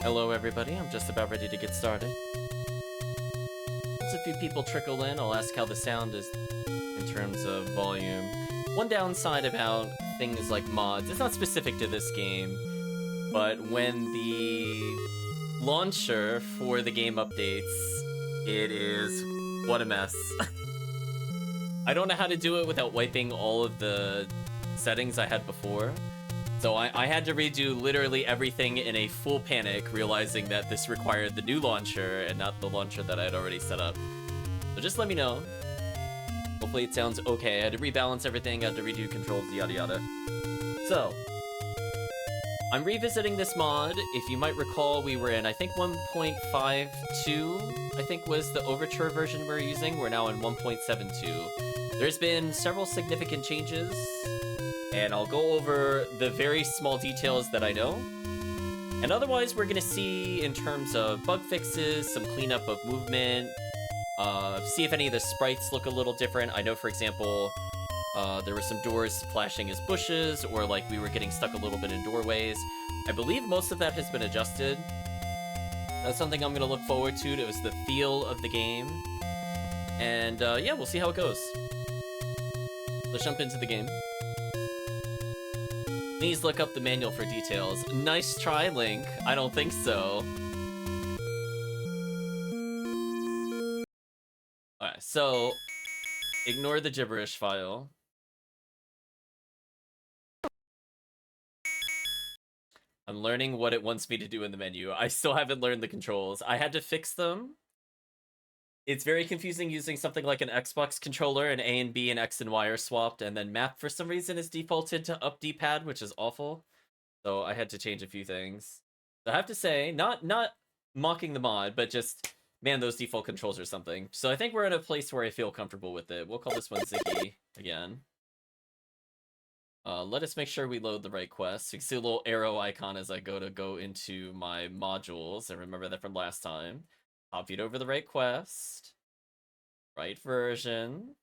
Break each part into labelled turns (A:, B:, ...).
A: Hello everybody, I'm just about ready to get started. Once a few people trickle in, I'll ask how the sound is in terms of volume. One downside about things like mods, it's not specific to this game, but when the launcher for the game updates, it is... what a mess. I don't know how to do it without wiping all of the settings I had before. So I had to redo literally everything in a full panic, realizing that this required the new launcher and not the launcher that I had already set up. So just let me know. Hopefully it sounds okay. I had to rebalance everything, I had to redo controls, yada yada. So, I'm revisiting this mod. If you might recall, we were in, I think, 1.52, I think was the Overture version we're using. We're now in 1.72. There's been several significant changes, and I'll go over the very small details that I know. And otherwise, we're gonna see in terms of bug fixes, some cleanup of movement, see if any of the sprites look a little different. I know, for example, there were some doors flashing as bushes, or like we were getting stuck a little bit in doorways. I believe most of that has been adjusted. That's something I'm gonna look forward to. It was the feel of the game. And yeah, we'll see how it goes. Let's jump into the game. Please look up the manual for details. Nice try, Link. I don't think so. Alright, so ignore the gibberish file. I'm learning what it wants me to do in the menu. I still haven't learned the controls. I had to fix them. It's very confusing using something like an Xbox controller, and A and B and X and Y are swapped, and then map for some reason is defaulted to up D-pad, which is awful. So I had to change a few things. So I have to say, not mocking the mod, but just, man, those default controls are something. So I think we're in a place where I feel comfortable with it. We'll call this one Ziggy again. Let us make sure we load the right quest. You can see a little arrow icon as I go into my modules. I remember that from last time. Copied over the right quest. Right version.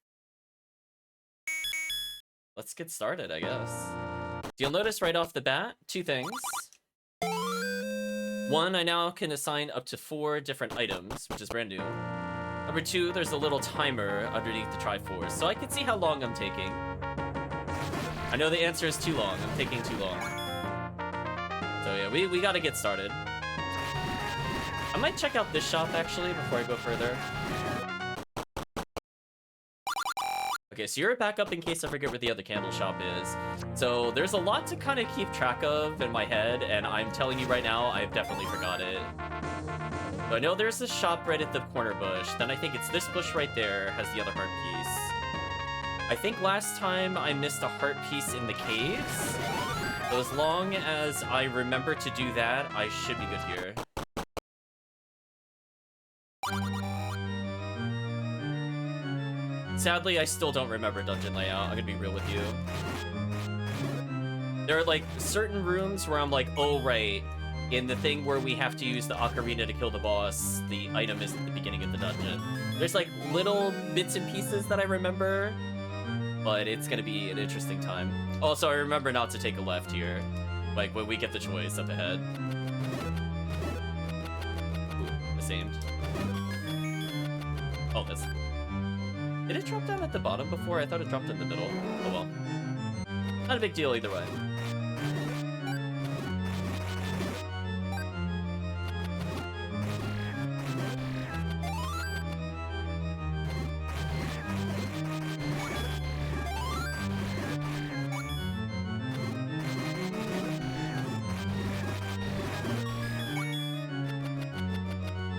A: Let's get started, I guess. You'll notice right off the bat, two things. One, I now can assign up to 4 different items, which is brand new. Number 2, there's a little timer underneath the Triforce, so I can see how long I'm taking. I know the answer is too long. I'm taking too long. So yeah, we gotta get started. I might check out this shop, actually, before I go further. Okay, so you're back up in case I forget where the other candle shop is. So there's a lot to kind of keep track of in my head, and I'm telling you right now, I've definitely forgot it. So I know there's this shop right at the corner bush. Then I think it's this bush right there has the other heart piece. I think last time I missed a heart piece in the caves. So as long as I remember to do that, I should be good here. Sadly, I still don't remember dungeon layout. I'm gonna be real with you. There are like certain rooms where I'm like, oh right, in the thing where we have to use the ocarina to kill the boss, the item is at the beginning of the dungeon. There's like little bits and pieces that I remember, but it's gonna be an interesting time. Also, I remember not to take a left here, like when we get the choice up ahead. Ooh, misaimed. Oh, this. Did it drop down at the bottom before? I thought it dropped in the middle. Oh well. Not a big deal either way.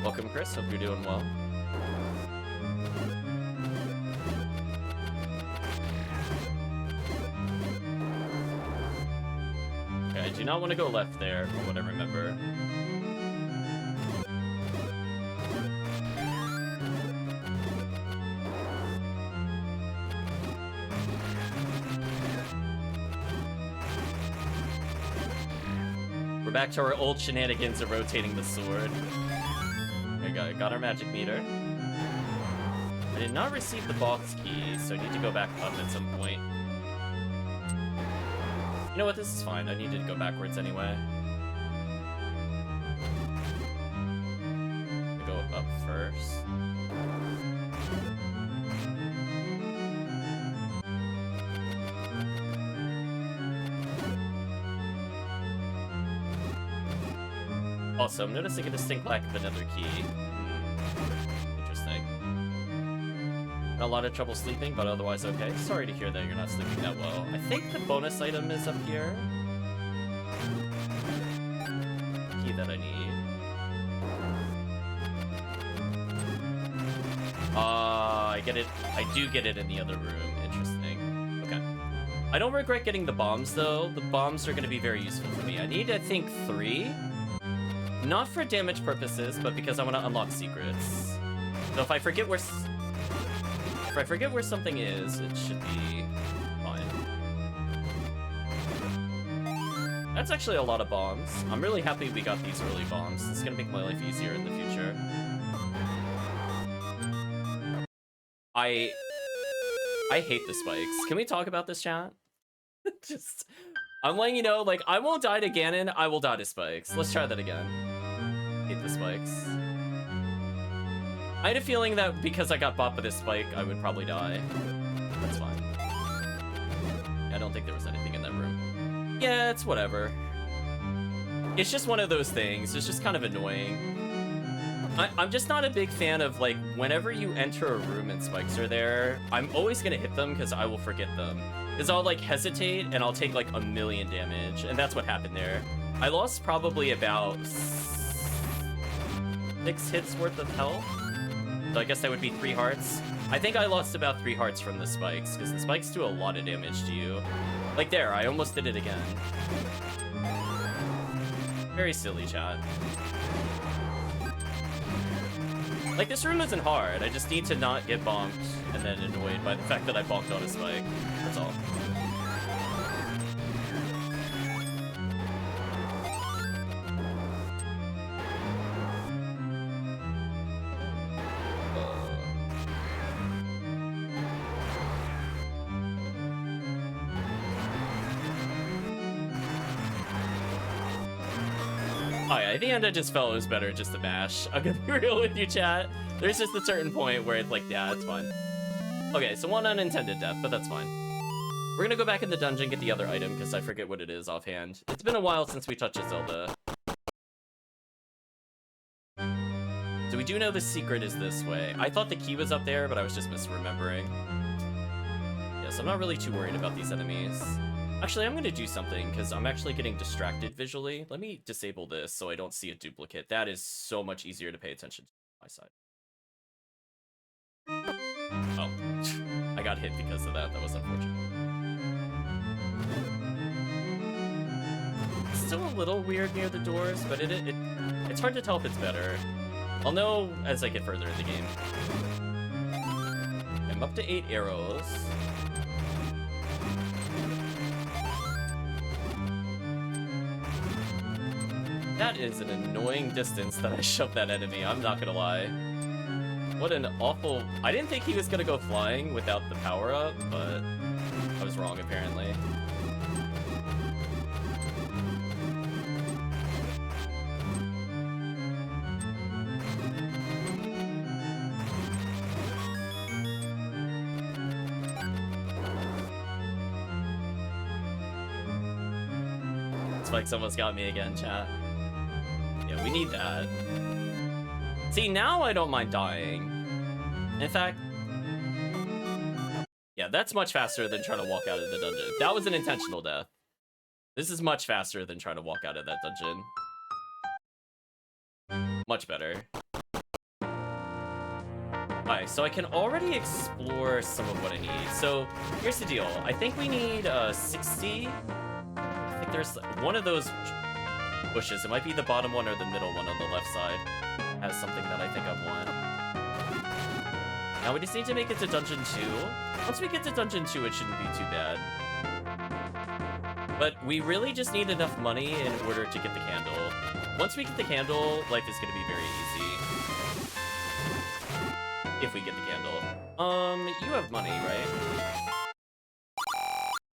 A: Welcome, Chris. Hope you're doing well. I do not want to go left there, from what I remember. We're back to our old shenanigans of rotating the sword. Okay, got our magic meter. I did not receive the box key, so I need to go back up at some point. You know what, this is fine. I needed to go backwards anyway. Also, I'm noticing a distinct lack of another key. Interesting. Had a lot of trouble sleeping, but otherwise okay. Sorry to hear that you're not sleeping that well. I think the bonus item is up here. Key that I need. I get it. I do get it in the other room. Interesting. Okay. I don't regret getting the bombs, though. The bombs are going to be very useful for me. I need, I think, 3. Not for damage purposes, but because I want to unlock secrets. So if I forget where something is, it should be fine. That's actually a lot of bombs. I'm really happy we got these early bombs. It's gonna make my life easier in the future. I hate the spikes. Can we talk about this, chat? Just, I'm letting you know, like, I won't die to Ganon, I will die to spikes. Let's try that again. Hate the spikes. I had a feeling that because I got bought by this spike, I would probably die. That's fine. I don't think there was anything in that room. Yeah, it's whatever. It's just one of those things. It's just kind of annoying. I'm just not a big fan of, like, whenever you enter a room and spikes are there, I'm always gonna hit them because I will forget them. Because I'll, like, hesitate and I'll take, like, 1,000,000 damage, and that's what happened there. I lost probably about 6 hits worth of health. So I guess that would be 3 hearts. I think I lost about 3 hearts from the spikes, because the spikes do a lot of damage to you. Like there, I almost did it again. Very silly, chat. Like, this room isn't hard. I just need to not get bonked and then annoyed by the fact that I bonked on a spike. That's all. At the end I just felt it was better just to mash. I'm gonna be real with you, chat. There's just a certain point where it's like, yeah, it's fine. Okay, so one unintended death, but that's fine. We're gonna go back in the dungeon, get the other item, because I forget what it is offhand. It's been a while since we touched a Zelda. So we do know the secret is this way. I thought the key was up there, but I was just misremembering. Yes, I'm not really too worried about these enemies. Actually, I'm going to do something, because I'm actually getting distracted visually. Let me disable this so I don't see a duplicate. That is so much easier to pay attention to on my side. Oh, I got hit because of that. That was unfortunate. It's still a little weird near the doors, but it's hard to tell if it's better. I'll know as I get further in the game. I'm up to 8 arrows. That is an annoying distance that I shoved that enemy, I'm not gonna lie. What an awful... I didn't think he was gonna go flying without the power-up, but I was wrong, apparently. Spikes almost got me again, chat. Yeah, we need that. See, now I don't mind dying. In fact... yeah, that's much faster than trying to walk out of the dungeon. That was an intentional death. This is much faster than trying to walk out of that dungeon. Much better. Alright, so I can already explore some of what I need. So, here's the deal. I think we need 60... I think there's one of those bushes. It might be the bottom one or the middle one on the left side. Has something that I think I want. Now we just need to make it to Dungeon 2. Once we get to Dungeon 2, it shouldn't be too bad. But we really just need enough money in order to get the candle. Once we get the candle, life is going to be very easy. If we get the candle. You have money, right?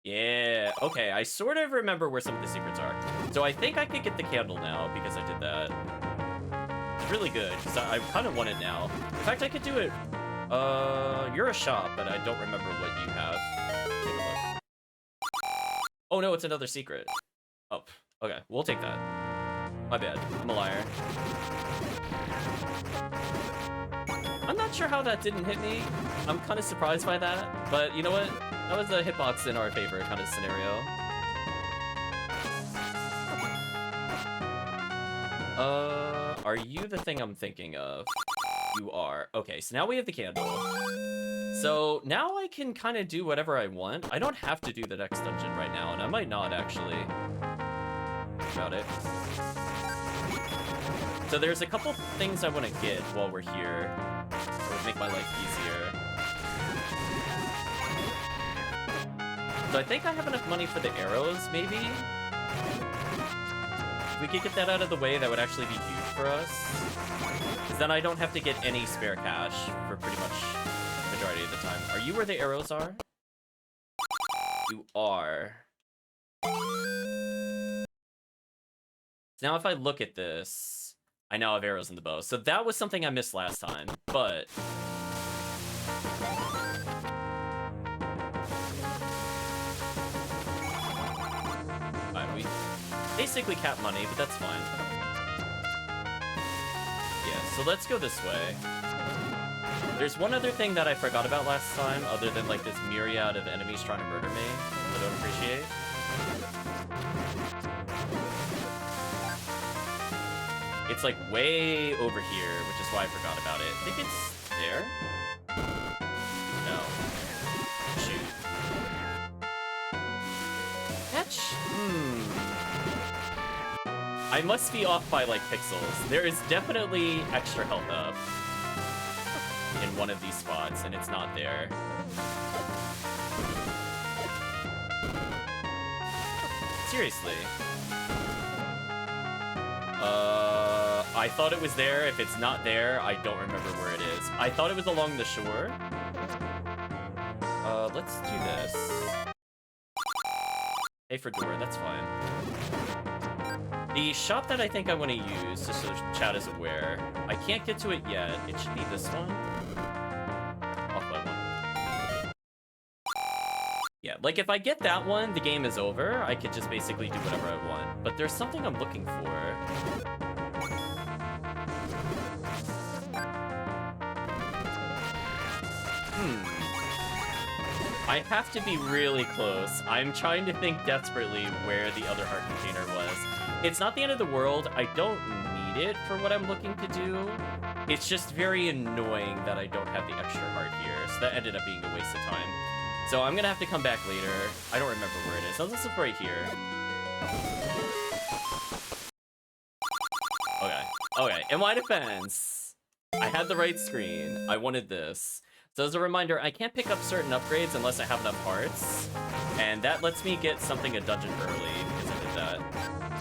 A: Yeah, okay, I sort of remember where some of the secrets are. So I think I could get the candle now because I did that. It's really good, because I kind of want it now. In fact, I could do it. You're a shop, but I don't remember what you have. Take a look. Oh no, it's another secret. Oh, okay, we'll take that. My bad. I'm a liar. I'm not sure how that didn't hit me. I'm kind of surprised by that. But you know what? That was a hitbox in our favor kind of scenario. Are you the thing I'm thinking of? You are. Okay, so now we have the candle. So now I can kind of do whatever I want. I don't have to do the next dungeon right now, and I might not actually. About it. So there's a couple things I want to get while we're here. That would make my life easier. So I think I have enough money for the arrows, maybe? If we could get that out of the way, that would actually be huge for us. Because then I don't have to get any spare cash for pretty much the majority of the time. Are you where the arrows are? You are. So now if I look at this, I now have arrows in the bow. So that was something I missed last time, but... Alright, we basically cap money, but that's fine. Yeah, so let's go this way. There's one other thing that I forgot about last time, other than like this myriad of enemies trying to murder me, I don't appreciate. It's like way over here, which is why I forgot about it. I think it's there? No. Shoot. Catch? I must be off by like pixels. There is definitely extra health up in one of these spots, and it's not there. Seriously. I thought it was there. If it's not there, I don't remember where it is. I thought it was along the shore. Let's do this. Hey, for door, that's fine. The shop that I think I want to use, just so chat is aware, I can't get to it yet. It should be this one. Off by one. Yeah, like if I get that one, the game is over. I could just basically do whatever I want. But there's something I'm looking for. I have to be really close. I'm trying to think desperately where the other heart container was. It's not the end of the world. I don't need it for what I'm looking to do. It's just very annoying that I don't have the extra heart here. So that ended up being a waste of time. So I'm gonna have to come back later. I don't remember where it is. So this is right here. Okay. Okay. In my defense, I had the right screen. I wanted this. So as a reminder, I can't pick up certain upgrades unless I have enough hearts. And that lets me get something a dungeon early because I did that.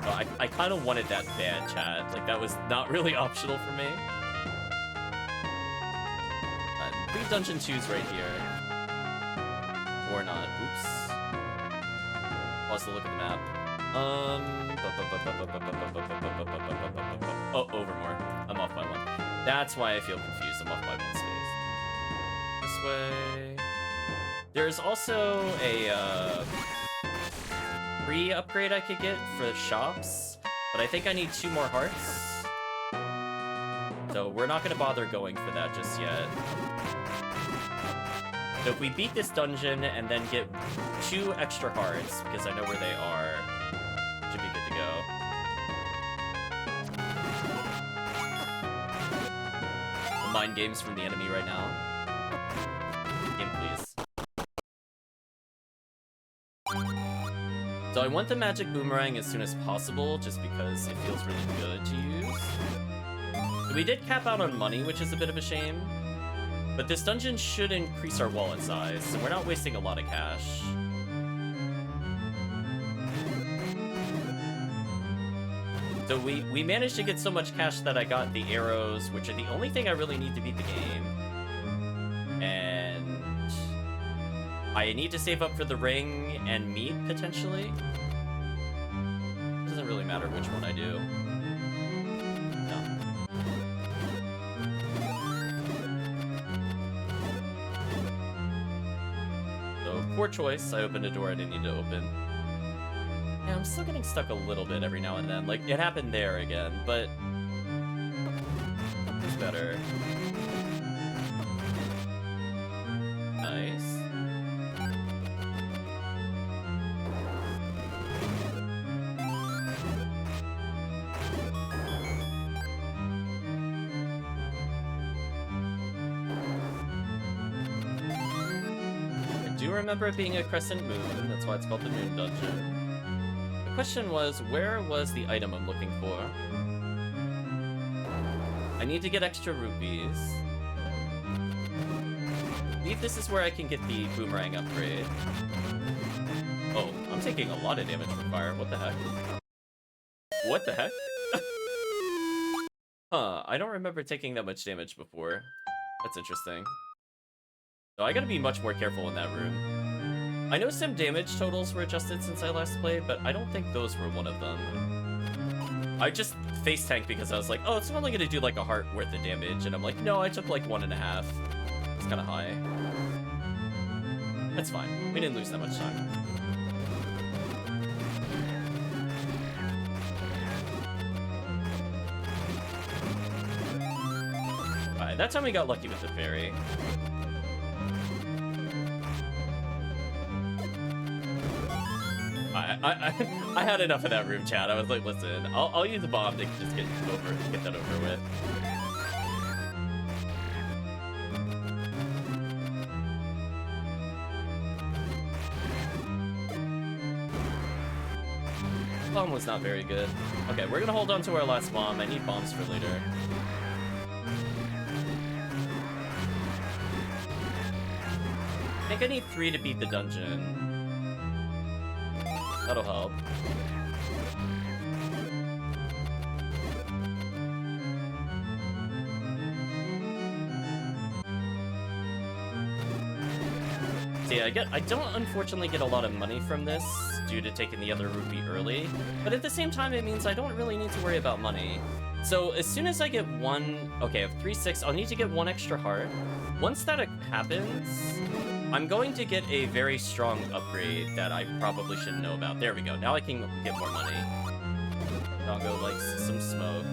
A: So I kind of wanted that bad, chat. Like, that was not really optional for me. Leave dungeon 2's right here. Or not. Oops. Also look at the map. Oh, Overmore. I'm off by one. That's why I feel confused. I'm off by one space. This way. There's also a free upgrade I could get for the shops, but I think I need 2 more hearts. So we're not going to bother going for that just yet. So if we beat this dungeon and then get 2 extra hearts, because I know where they are, should be good to go. Mind games from the enemy right now. Game, please. So I want the magic boomerang as soon as possible, just because it feels really good to use. We did cap out on money, which is a bit of a shame. But this dungeon should increase our wallet size, so we're not wasting a lot of cash. So we managed to get so much cash that I got the arrows, which are the only thing I really need to beat the game. And I need to save up for the ring and meat, potentially. Doesn't really matter which one I do. No. So, poor choice. I opened a door I didn't need to open. Yeah, I'm still getting stuck a little bit every now and then. Like, it happened there again, but it's better. Nice. I do remember it being a crescent moon, that's why it's called the Moon Dungeon. The question was, where was the item I'm looking for? I need to get extra rupees. I believe this is where I can get the boomerang upgrade. Oh, I'm taking a lot of damage from fire. What the heck? What the heck? Huh, I don't remember taking that much damage before. That's interesting. So I gotta be much more careful in that room. I know some damage totals were adjusted since I last played, but I don't think those were one of them. I just face tanked because I was like, oh, it's only gonna do like a heart worth of damage, and I'm like, no, I took like 1.5. It's kinda high. That's fine. We didn't lose that much time. Alright, that time we got lucky with the fairy. I had enough of that room, chat. I was like, listen, I'll use a bomb to just get that over with. Bomb was not very good. Okay, we're gonna hold on to our last bomb. I need bombs for later. I think I need 3 to beat the dungeon. That'll help. See, I don't unfortunately get a lot of money from this due to taking the other rupee early, but at the same time it means I don't really need to worry about money. So as soon as I get one, okay, I have 3-6, I'll need to get 1 extra heart. Once that happens, I'm going to get a very strong upgrade that I probably shouldn't know about. There we go. Now I can get more money. Doggo likes some smoke.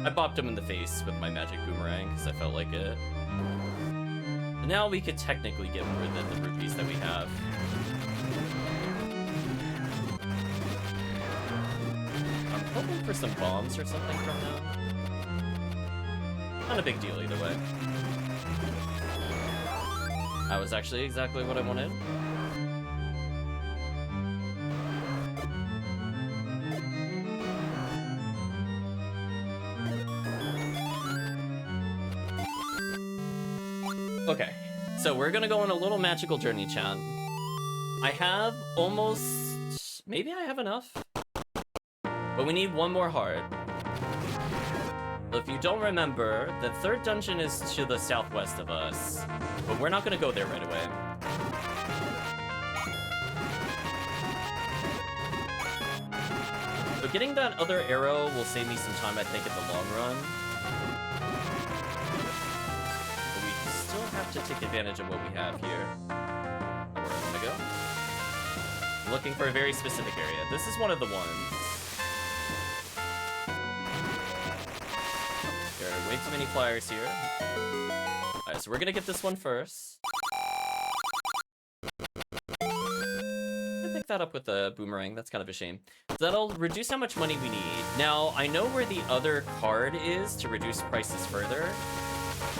A: I bopped him in the face with my magic boomerang because I felt like it. And now we could technically get more than the rupees that we have. I'm hoping for some bombs or something from them. Not a big deal either way. That was actually exactly what I wanted. Okay, so we're gonna go on a little magical journey, chat. I have almost... maybe I have enough? But we need 1 more heart. If you don't remember, the 3rd dungeon is to the southwest of us, but we're not gonna go there right away. But getting that other arrow will save me some time, I think, in the long run. But we still have to take advantage of what we have here. Where I want to go. I'm looking for a very specific area. This is one of the ones. There are way too many flyers here. Alright, so we're gonna get this one first. Pick that up with the boomerang. That's kind of a shame. So that'll reduce how much money we need. Now, I know where the other card is to reduce prices further,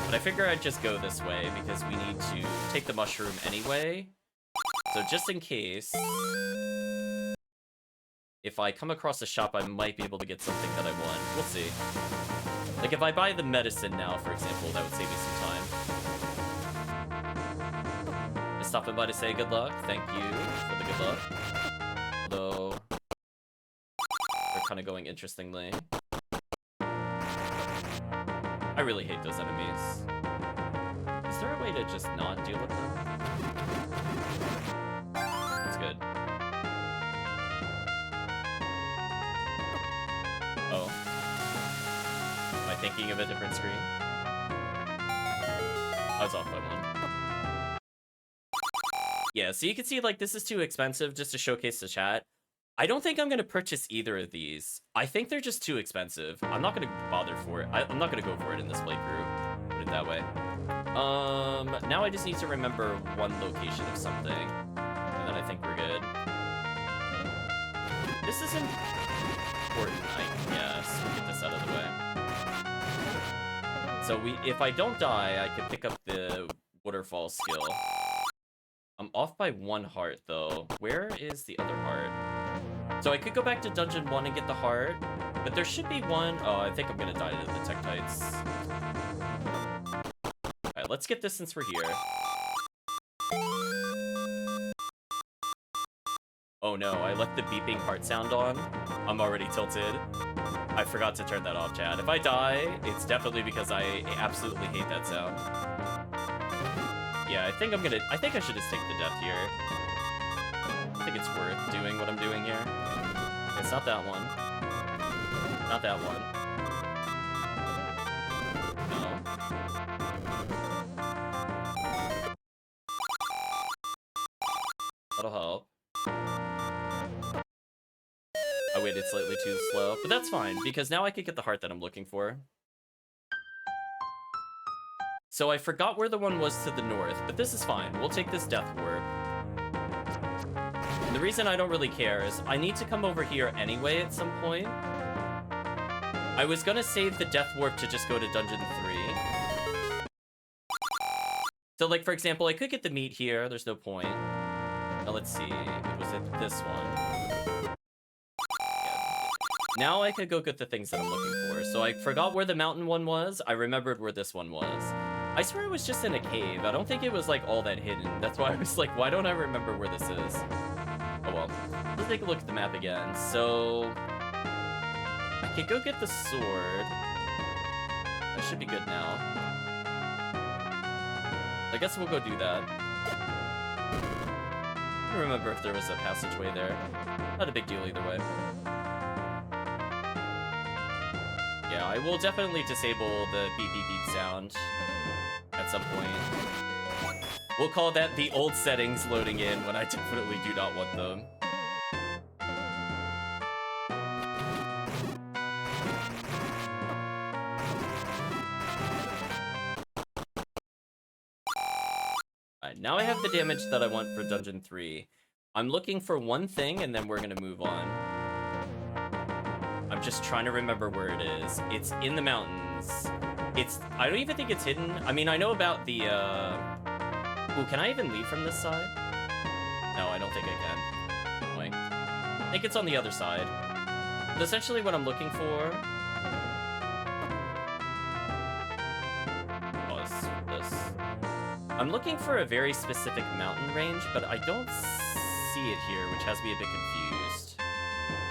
A: but I figure I'd just go this way because we need to take the mushroom anyway. So just in case, if I come across a shop, I might be able to get something that I want. We'll see. Like, if I buy the medicine now, for example, that would save me some time. Just stopping by to say good luck. Thank you for the good luck. Although, they're kind of going interestingly. I really hate those enemies. Is there a way to just not deal with them? That's good. Oh. Am I thinking of a different screen? I was off by 1. Yeah, so you can see, like, this is too expensive just to showcase the chat. I don't think I'm gonna purchase either of these. I think they're just too expensive. I'm not gonna bother for it. I'm not gonna go for it in this playthrough. Put it that way. Now I just need to remember one location of something, and then I think we're good. This is important, I guess. We'll get this out of the way. So if I don't die, I can pick up the waterfall skill. I'm off by 1 heart, though. Where is the other heart? So I could go back to Dungeon 1 and get the heart, but there should be one. Oh, I think I'm gonna die to the Tektites. Alright, let's get this since we're here. Oh no, I left the beeping heart sound on. I'm already tilted. I forgot to turn that off, chat. If I die, it's definitely because I absolutely hate that sound. Yeah, I think I should just take the death here. I think it's worth doing what I'm doing here. It's not that one. Not that one. No. That'll help. I waited slightly too slow, but that's fine, because now I can get the heart that I'm looking for. So I forgot where the one was to the north, but this is fine. We'll take this death warp. And the reason I don't really care is I need to come over here anyway at some point. I was gonna save the death warp to just go to Dungeon 3. So, like, for example, I could get the meat here. There's no point. Now, let's see. Was it this one? Yeah. Now I could go get the things that I'm looking for. So I forgot where the mountain one was. I remembered where this one was. I swear it was just in a cave. I don't think it was, like, all that hidden. That's why I was like, why don't I remember where this is? Oh, well. Let's take a look at the map again. So I could go get the sword. That should be good now. I guess we'll go do that. I don't remember if there was a passageway there. Not a big deal either way. Yeah, I will definitely disable the beep beep beep sound at some point. We'll call that the old settings loading in when I definitely do not want them. Alright, now I have the damage that I want for Dungeon 3. I'm looking for one thing, and then we're gonna move on. I'm just trying to remember where it is. It's in the mountains. I don't even think it's hidden. I mean, I know about the, Ooh, can I even leave from this side? No, I don't think I can. Wait. I think it's on the other side. But essentially what I'm looking for... Pause this. I'm looking for a very specific mountain range, but I don't see it here, which has me a bit confused.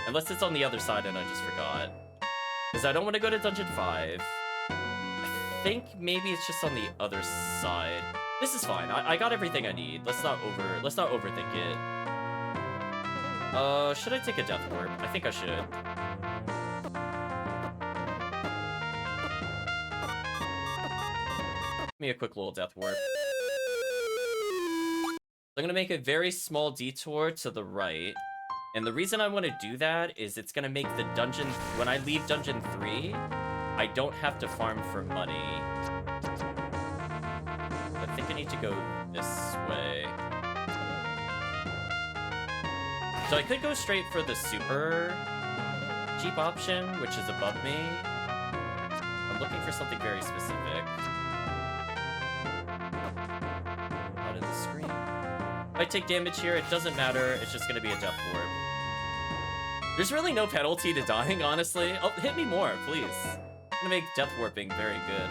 A: Unless it's on the other side and I just forgot. Because I don't want to go to Dungeon 5. I think maybe it's just on the other side. This is fine. I got everything I need. Let's not overthink it. Should I take a death warp? I think I should. Give me a quick little death warp. I'm gonna make a very small detour to the right. And the reason I want to do that is it's gonna make the dungeon... When I leave Dungeon 3, I don't have to farm for money. I think I need to go this way. So I could go straight for the super cheap option, which is above me. I'm looking for something very specific. Out of the screen. If I take damage here, it doesn't matter. It's just gonna be a death warp. There's really no penalty to dying, honestly. Oh, hit me more, please. I'm gonna make death warping very good.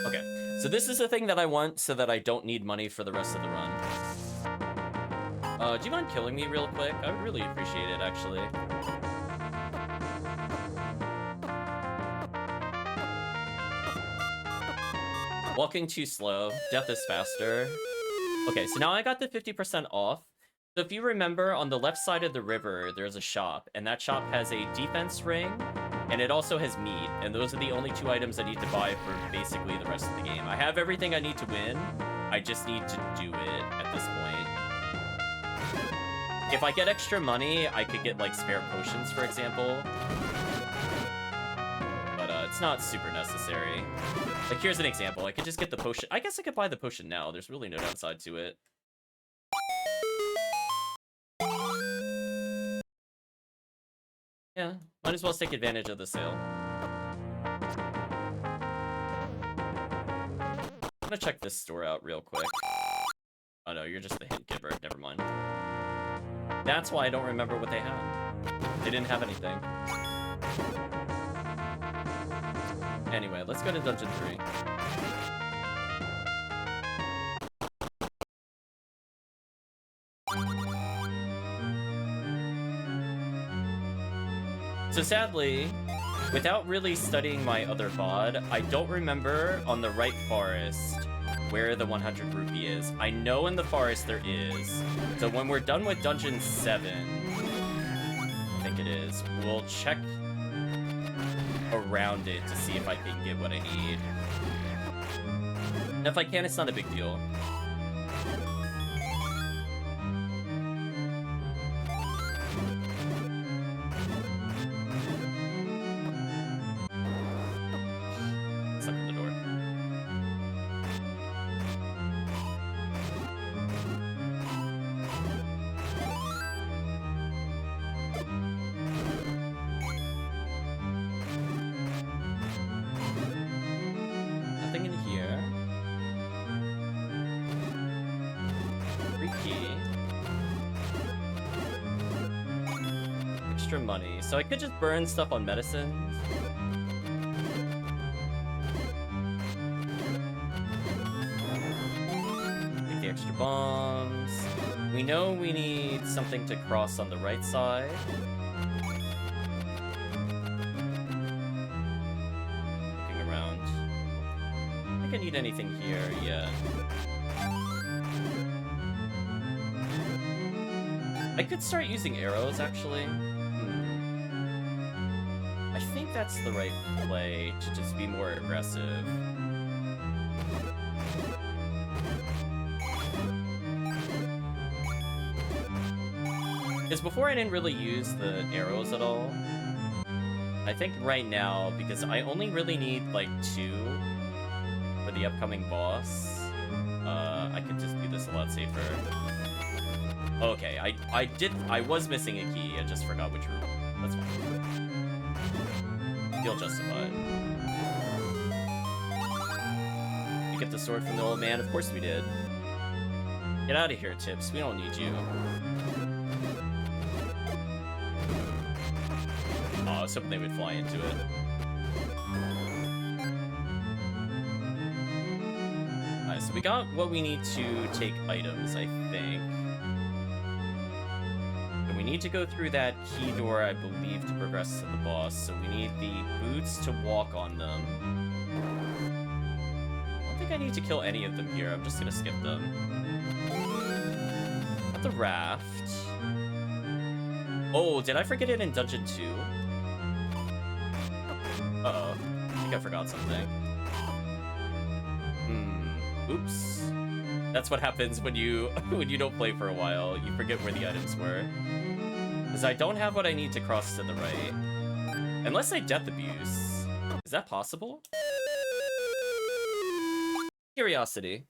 A: Okay, so this is the thing that I want so that I don't need money for the rest of the run. Do you mind killing me real quick? I would really appreciate it, actually. Walking too slow. Death is faster. Okay, so now I got the 50% off. So if you remember, on the left side of the river, there's a shop, and that shop has a defense ring, and it also has meat, and those are the only 2 items I need to buy for basically the rest of the game. I have everything I need to win, I just need to do it at this point. If I get extra money, I could get, like, spare potions, for example. But, it's not super necessary. Like, here's an example. I could just get the potion. I guess I could buy the potion now. There's really no downside to it. Yeah, might as well take advantage of the sale. I'm gonna check this store out real quick. Oh no, you're just the hint giver. Never mind. That's why I don't remember what they had. They didn't have anything. Anyway, let's go to Dungeon 3. So sadly, without really studying my other VOD, I don't remember on the right forest where the 100 rupee is. I know in the forest there is. So when we're done with Dungeon 7, I think it is, we'll check around it to see if I can get what I need. And if I can, it's not a big deal. Money, so I could just burn stuff on medicines. Take the extra bombs. We know we need something to cross on the right side. Looking around. I don't think I need anything here yet. I could start using arrows, actually. I think that's the right play, to just be more aggressive. Because before I didn't really use the arrows at all. I think right now, because I only really need like 2 for the upcoming boss, I could just do this a lot safer. Okay, I was missing a key, I just forgot which room. That's fine. Feel justified. You get the sword from the old man? Of course we did. Get out of here, Tips. We don't need you. Oh, I was hoping they would fly into it. Alright, so we got what we need to take items, I think. We need to go through that key door, I believe, to progress to the boss, so we need the boots to walk on them. I don't think I need to kill any of them here, I'm just gonna skip them. Not the raft. Oh, did I forget it in Dungeon 2? Uh-oh, I think I forgot something. Oops. That's what happens when you don't play for a while, you forget where the items were. Because I don't have what I need to cross to the right. Unless I death abuse. Is that possible? Curiosity.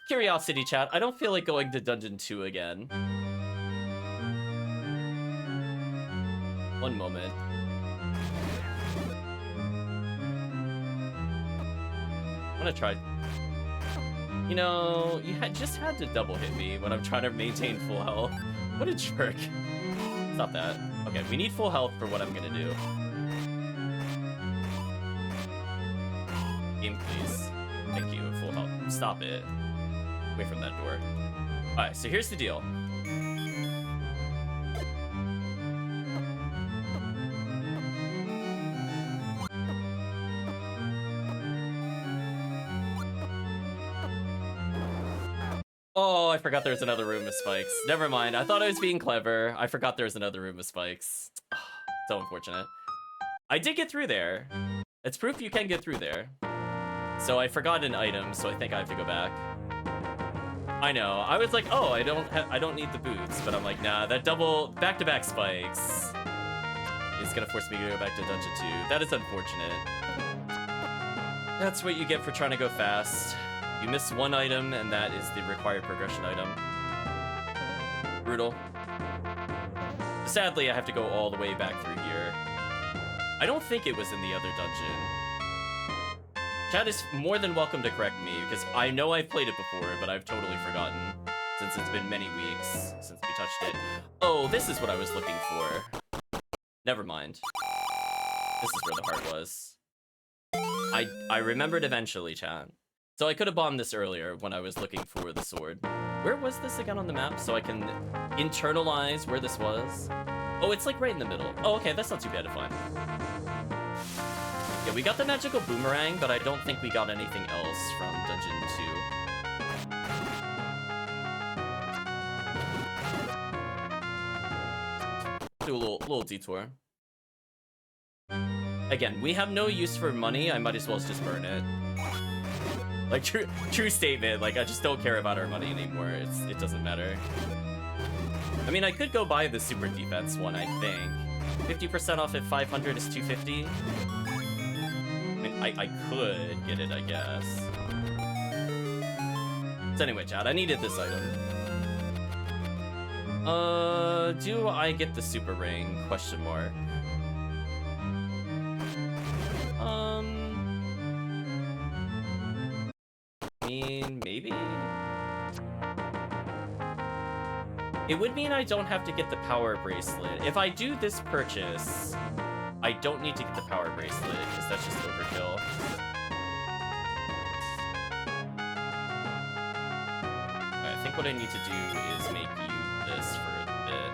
A: Curiosity, chat. I don't feel like going to Dungeon 2 again. One moment. I'm gonna try. You know, you just had to double hit me when I'm trying to maintain full health. What a jerk. Stop that. Okay, we need full health for what I'm gonna do. Game, please. Thank you, full health. Stop it. Away from that door. Alright, so here's the deal. Oh, I forgot there's another room of spikes. Never mind. I thought I was being clever. I forgot there was another room of spikes. So unfortunate. I did get through there. It's proof you can get through there. So I forgot an item, so I think I have to go back. I know. I was like, oh, I don't need the boots, but I'm like, nah, that double back-to-back spikes is gonna force me to go back to Dungeon 2. That is unfortunate. That's what you get for trying to go fast. You miss one item, and that is the required progression item. Brutal. Sadly, I have to go all the way back through here. I don't think it was in the other dungeon. Chat is more than welcome to correct me, because I know I've played it before, but I've totally forgotten, since it's been many weeks since we touched it. Oh, this is what I was looking for. Never mind. This is where the heart was. I remembered eventually, chat. So I could have bombed this earlier when I was looking for the sword. Where was this again on the map, so I can internalize where this was? Oh, it's like right in the middle. Oh, okay, that's not too bad to find. Yeah, we got the magical boomerang, but I don't think we got anything else from Dungeon 2. Do a little detour. Again, we have no use for money. I might as well just burn it. Like, true statement. Like, I just don't care about our money anymore. It doesn't matter. I mean, I could go buy the super defense one, I think. 50% off at 500 is 250. I mean, I could get it, I guess. So anyway, chat, I needed this item. Do I get the super ring? Question mark. I mean, maybe? It would mean I don't have to get the power bracelet. If I do this purchase, I don't need to get the power bracelet, because that's just overkill. Alright, I think what I need to do is make you this for a bit.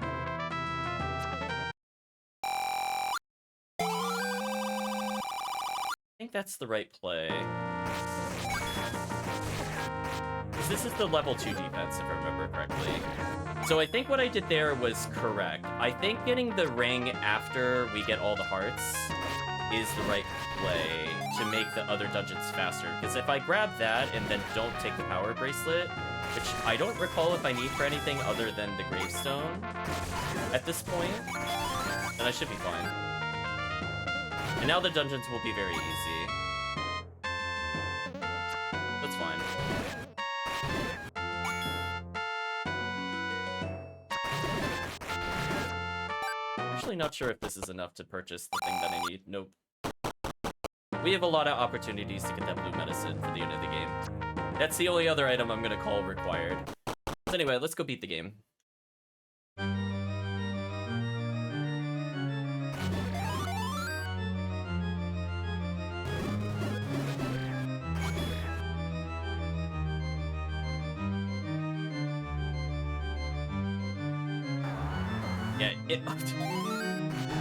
A: I think that's the right play. Because this is the level 2 defense, if I remember correctly. So I think what I did there was correct. I think getting the ring after we get all the hearts is the right play to make the other dungeons faster. Because if I grab that and then don't take the power bracelet, which I don't recall if I need for anything other than the gravestone at this point, then I should be fine. And now the dungeons will be very easy. That's fine. Actually not sure if this is enough to purchase the thing that I need. Nope. We have a lot of opportunities to get that blue medicine for the end of the game. That's the only other item I'm gonna call required. So anyway, let's go beat the game.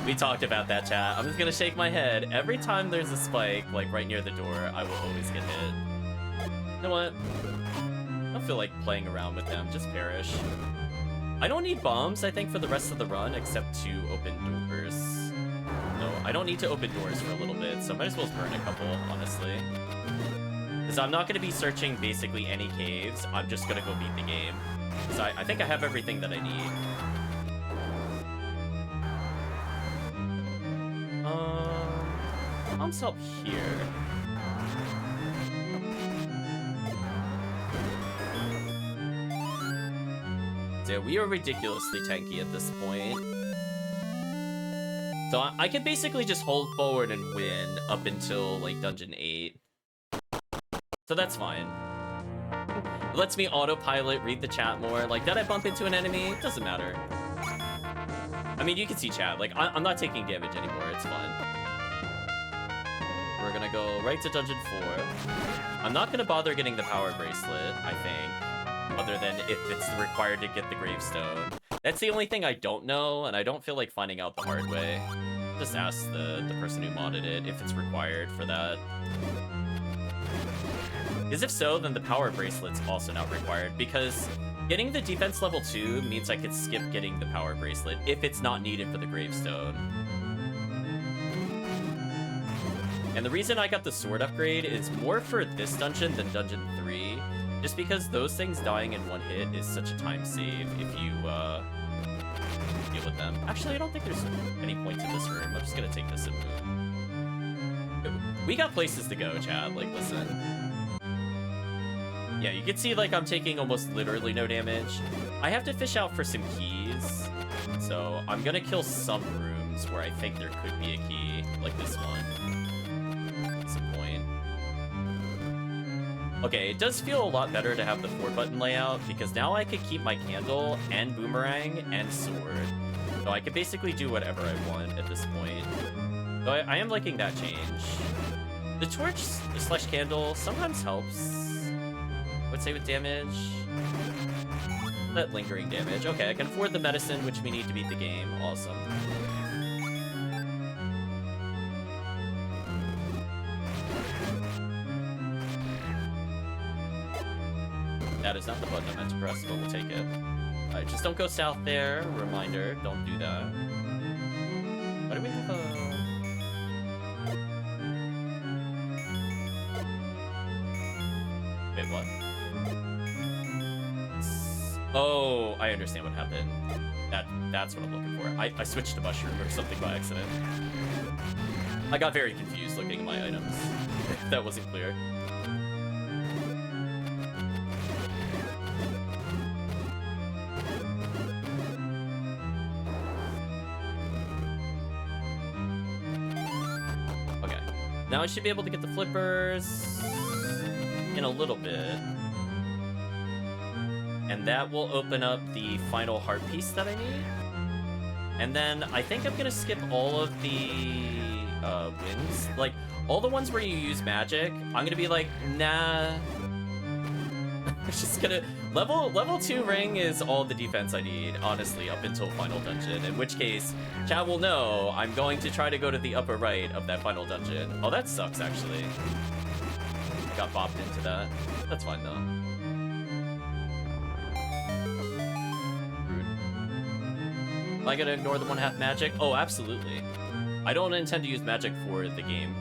A: We talked about that, chat. I'm just gonna shake my head. Every time there's a spike, like right near the door, I will always get hit. You know what? I don't feel like playing around with them. Just perish. I don't need bombs, I think, for the rest of the run, except to open doors. No, I don't need to open doors for a little bit, so I might as well burn a couple, honestly. Because I'm not gonna be searching basically any caves. I'm just gonna go beat the game. Because I think I have everything that I need. Bombs help here. Yeah, we are ridiculously tanky at this point. So I can basically just hold forward and win up until, like, Dungeon 8. So that's fine. It lets me autopilot, read the chat more. Like, did I bump into an enemy? It doesn't matter. I mean, you can see chat. Like, I'm not taking damage anymore. It's fine. We're gonna go right to Dungeon 4. I'm not gonna bother getting the power bracelet, I think. Other than if it's required to get the gravestone. That's the only thing I don't know, and I don't feel like finding out the hard way. Just ask the person who modded it if it's required for that. Because if so, then the power bracelet's also not required, because getting the defense level 2 means I could skip getting the power bracelet if it's not needed for the gravestone. And the reason I got the sword upgrade is more for this dungeon than Dungeon 3. Just because those things dying in one hit is such a time save if you deal with them. Actually, I don't think there's any point to this room. I'm just gonna take this and move. We got places to go, Chad. Like, listen. Yeah, you can see, like, I'm taking almost literally no damage. I have to fish out for some keys, so I'm gonna kill some rooms where I think there could be a key, like this one. At some point. Okay, it does feel a lot better to have the 4-button layout, because now I could keep my candle and boomerang and sword. So I could basically do whatever I want at this point. So I am liking that change. The torch slash candle sometimes helps. I would say with damage. That lingering damage. Okay, I can afford the medicine, which we need to beat the game. Awesome. That is not the button I meant to press, but we'll take it. Alright, just don't go south there. Reminder, don't do that. Why do we have a... Wait, what? Oh, I understand what happened. That's what I'm looking for. I switched to mushroom or something by accident. I got very confused looking at my items. That wasn't clear. Okay. Now I should be able to get the flippers in a little bit. And that will open up the final heart piece that I need. And then I think I'm gonna skip all of the wins. Like, all the ones where you use magic, I'm gonna be like, nah. I'm just gonna... Level 2 ring is all the defense I need, honestly, up until final dungeon. In which case, Chad will know I'm going to try to go to the upper right of that final dungeon. Oh, that sucks, actually. I got bopped into that. That's fine, though. Am I gonna ignore the 1/2 magic? Oh, absolutely. I don't intend to use magic for the game,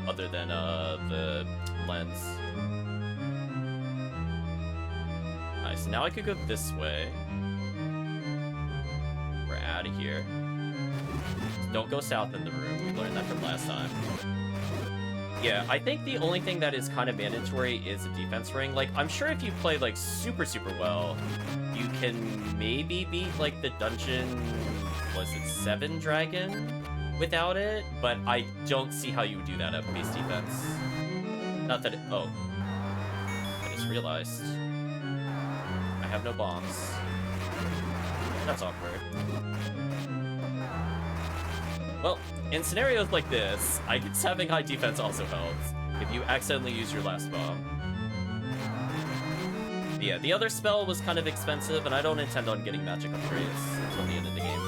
A: other than the lens. Nice. Now I could go this way. We're out of here. Don't go south in the room. We learned that from last time. Yeah, I think the only thing that is kind of mandatory is a defense ring. Like, I'm sure if you play, like, super well, you can maybe beat, like, the dungeon, was it 7 dragon without it? But I don't see how you would do that at base defense. Not that it... Oh. I just realized. I have no bombs. That's awkward. Well, in scenarios like this, I guess having high defense also helps if you accidentally use your last bomb. Yeah, the other spell was kind of expensive, and I don't intend on getting magic upgrades until the end of the game.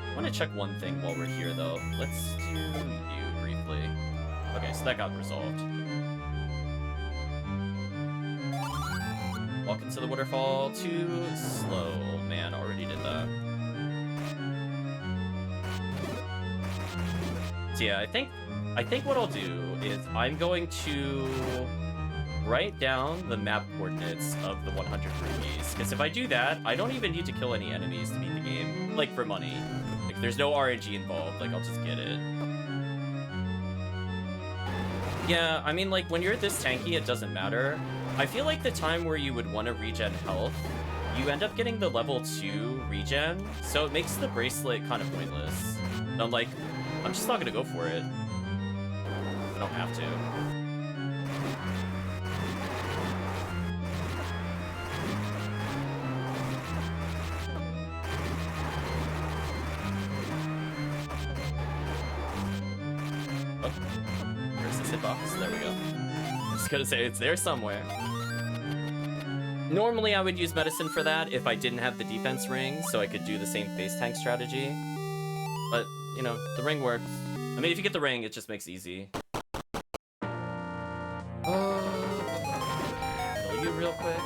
A: I want to check one thing while we're here, though. Let's do you briefly. Okay, so that got resolved. Walk into the waterfall too slow. Oh man, already did that. So yeah, I think what I'll do is I'm going to write down the map coordinates of the 100 rupees, because if I do that, I don't even need to kill any enemies to beat the game, like for money. Like there's no RNG involved, like I'll just get it. Yeah, I mean, like when you're this tanky, it doesn't matter. I feel like the time where you would want to regen health, you end up getting the level 2 regen, so it makes the bracelet kind of pointless. And I'm like, I'm just not gonna go for it. I don't have to. Oh, where's this hitbox? There we go. I was gonna say, it's there somewhere. Normally I would use medicine for that if I didn't have the defense ring, so I could do the same face tank strategy. But, you know, the ring works. I mean, if you get the ring, it just makes it easy. Kill you real quick.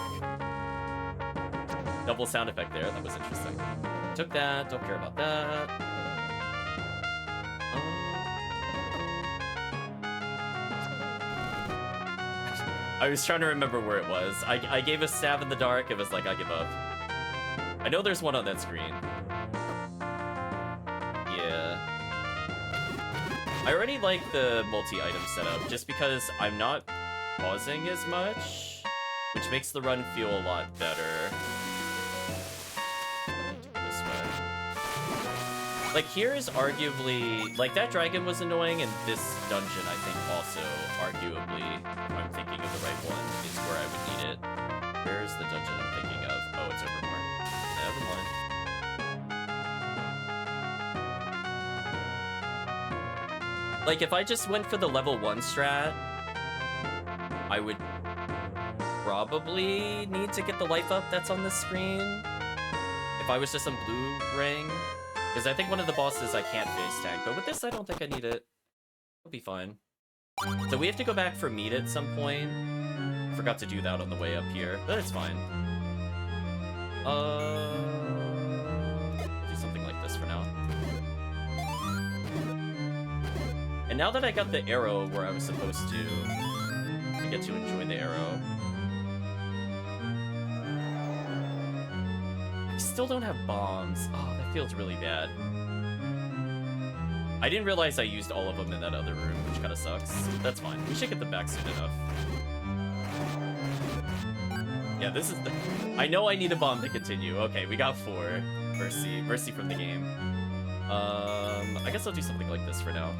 A: Double sound effect there, that was interesting. Took that, don't care about that. I was trying to remember where it was. I gave a stab in the dark. It was like, I give up. I know there's one on that screen. Yeah. I already like the multi-item setup just because I'm not pausing as much, which makes the run feel a lot better. This way. Like, here is arguably... Like, that dragon was annoying, and this dungeon, I think, also, arguably, if I'm thinking of the right one, is where I would need it. Where's the dungeon I'm thinking of? Oh, it's over more. Never mind. Like, if I just went for the level 1 strat, I would probably need to get the life up that's on the screen. If I was just on blue ring. Because I think one of the bosses I can't face tank, but with this I don't think I need it. It'll be fine. So we have to go back for meat at some point. Forgot to do that on the way up here, but it's fine. Do something like this for now. And now that I got the arrow where I was supposed to, I get to enjoy the arrow. I still don't have bombs. Oh, that feels really bad. I didn't realize I used all of them in that other room, which kind of sucks. That's fine. We should get them back soon enough. Yeah, this is the... I know I need a bomb to continue. Okay, we got 4. Mercy. Mercy from the game. I guess I'll do something like this for now.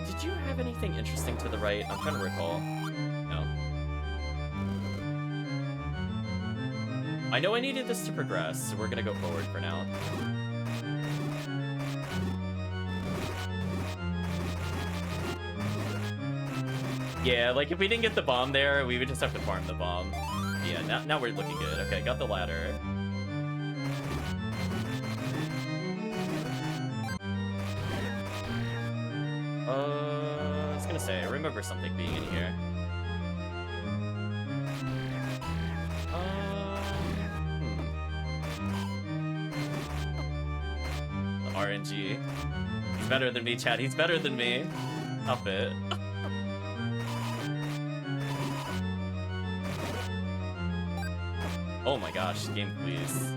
A: Did you have anything interesting to the right? I'm trying to recall. No. I know I needed this to progress, so we're gonna go forward for now. Yeah, like if we didn't get the bomb there, we would just have to farm the bomb. Yeah, now we're looking good. Okay, got the ladder. I was gonna say, I remember something being in here. The RNG. He's better than me, Chad. He's better than me. Stop it. Oh my gosh, game please.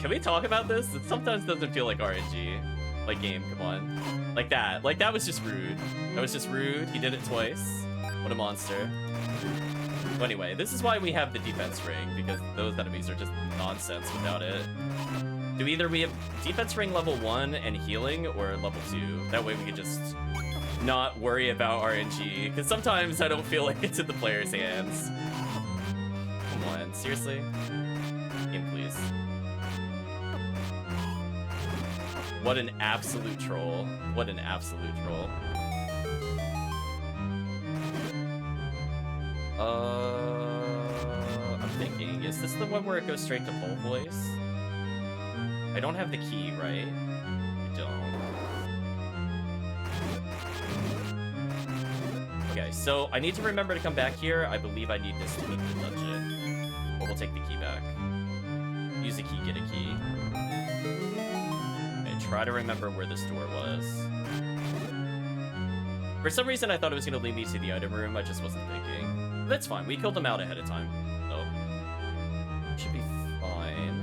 A: Can we talk about this? It sometimes doesn't feel like RNG. Like game, come on. Like that was just rude. That was just rude. He did it twice. What a monster. So anyway, this is why we have the defense ring, because those enemies are just nonsense without it. Do either we have defense ring level 1 and healing, or level 2? That way we can just not worry about RNG, because sometimes I don't feel like it's in the player's hands. Come on, seriously? Game, please. What an absolute troll. What an absolute troll. I'm thinking, is this the one where it goes straight to full voice? I don't have the key, right? I don't. Okay, so I need to remember to come back here. I believe I need this to beat the dungeon. But we'll take the key back. Use the key, get a key. Okay, try to remember where this door was. For some reason, I thought it was going to lead me to the item room. I just wasn't thinking. But that's fine. We killed them out ahead of time. So, should be fine.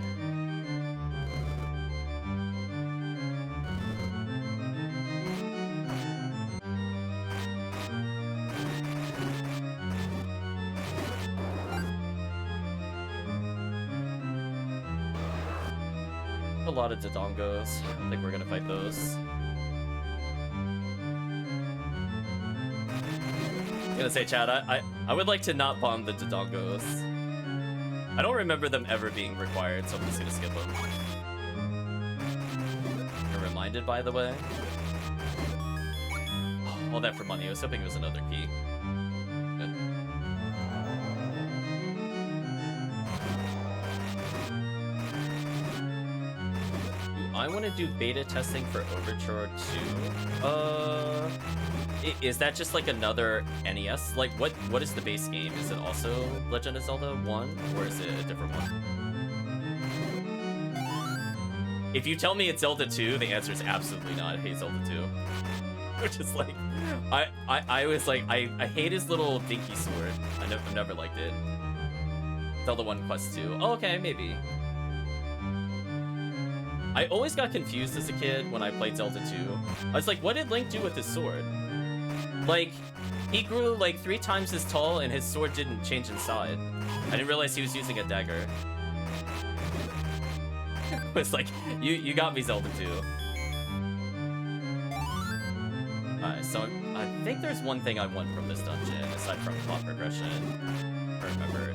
A: A lot of Dodongos. I don't think we're gonna fight those. I'm gonna say, Chad, I would like to not bomb the Dodongos. I don't remember them ever being required, so I'm just gonna skip them. You're reminded, by the way. Oh, all that for money. I was hoping it was another key. Good. I want to do beta testing for Overture 2. Is that just like another NES? Like, what is the base game? Is it also Legend of Zelda 1, or is it a different one? If you tell me it's Zelda 2, the answer is absolutely not. I hate Zelda 2. Which is like, I was like, I hate his little dinky sword. I've never liked it. Zelda 1 Quest 2. Oh, okay, maybe. I always got confused as a kid when I played Zelda 2. I was like, what did Link do with his sword? Like, he grew like 3 times as tall and his sword didn't change inside. I didn't realize he was using a dagger. It's like, you got me, Zelda 2. Alright, so I think there's one thing I want from this dungeon, aside from plot progression. I remember.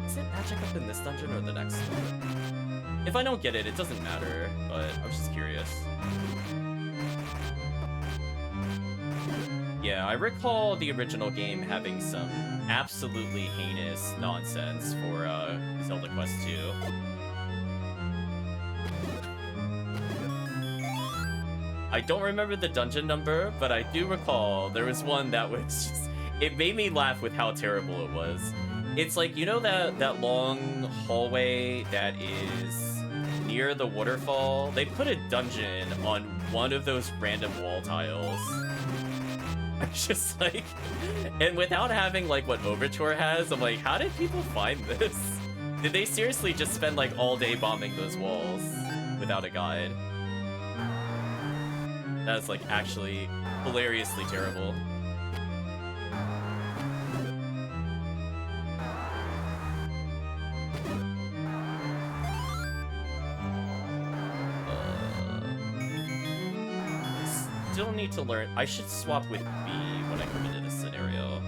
A: Is it magic up in this dungeon or the next one? If I don't get it, it doesn't matter, but I was just curious. Yeah, I recall the original game having some absolutely heinous nonsense for Zelda Quest 2. I don't remember the dungeon number, but I do recall there was one that was just... It made me laugh with how terrible it was. It's like, you know that long hallway that is near the waterfall? They put a dungeon on one of those random wall tiles. I'm just like... And without having like what Overture has, I'm like, how did people find this? Did they seriously just spend like all day bombing those walls without a guide? That's like actually hilariously terrible. Still need to learn. I should swap with B when I come into this scenario.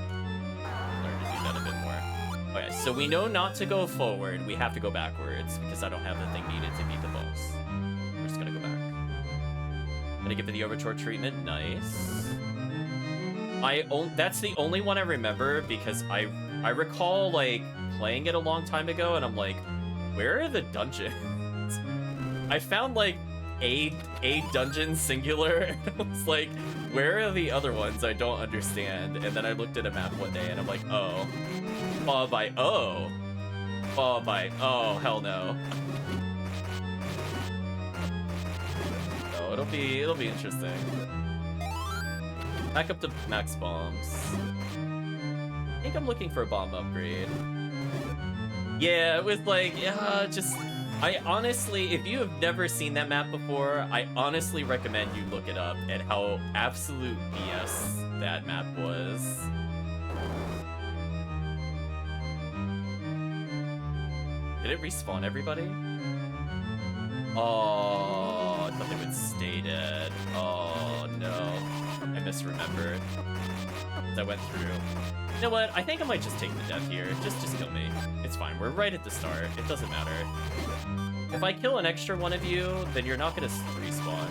A: Learn to do that a bit more. Okay, so we know not to go forward. We have to go backwards because I don't have the thing needed to beat the boss. We're just gonna go back. Gonna give it the Overture treatment. Nice. That's the only one I remember because I recall like playing it a long time ago and I'm like, where are the dungeons? I found like a dungeon singular and I was like, where are the other ones? I don't understand. And then I looked at a map one day and I'm like, oh. Followed by oh. Followed by oh, hell no. It'll be interesting. Back up to max bombs. I think I'm looking for a bomb upgrade. Yeah, it was like, just... I honestly, if you have never seen that map before, I honestly recommend you look it up at how absolute BS that map was. Did it respawn everybody? Oh, I thought they would stay dead. Oh, no. I misremembered. I went through. You know what? I think I might just take the death here. Just kill me. It's fine. We're right at the start. It doesn't matter. If I kill an extra one of you, then you're not gonna respawn.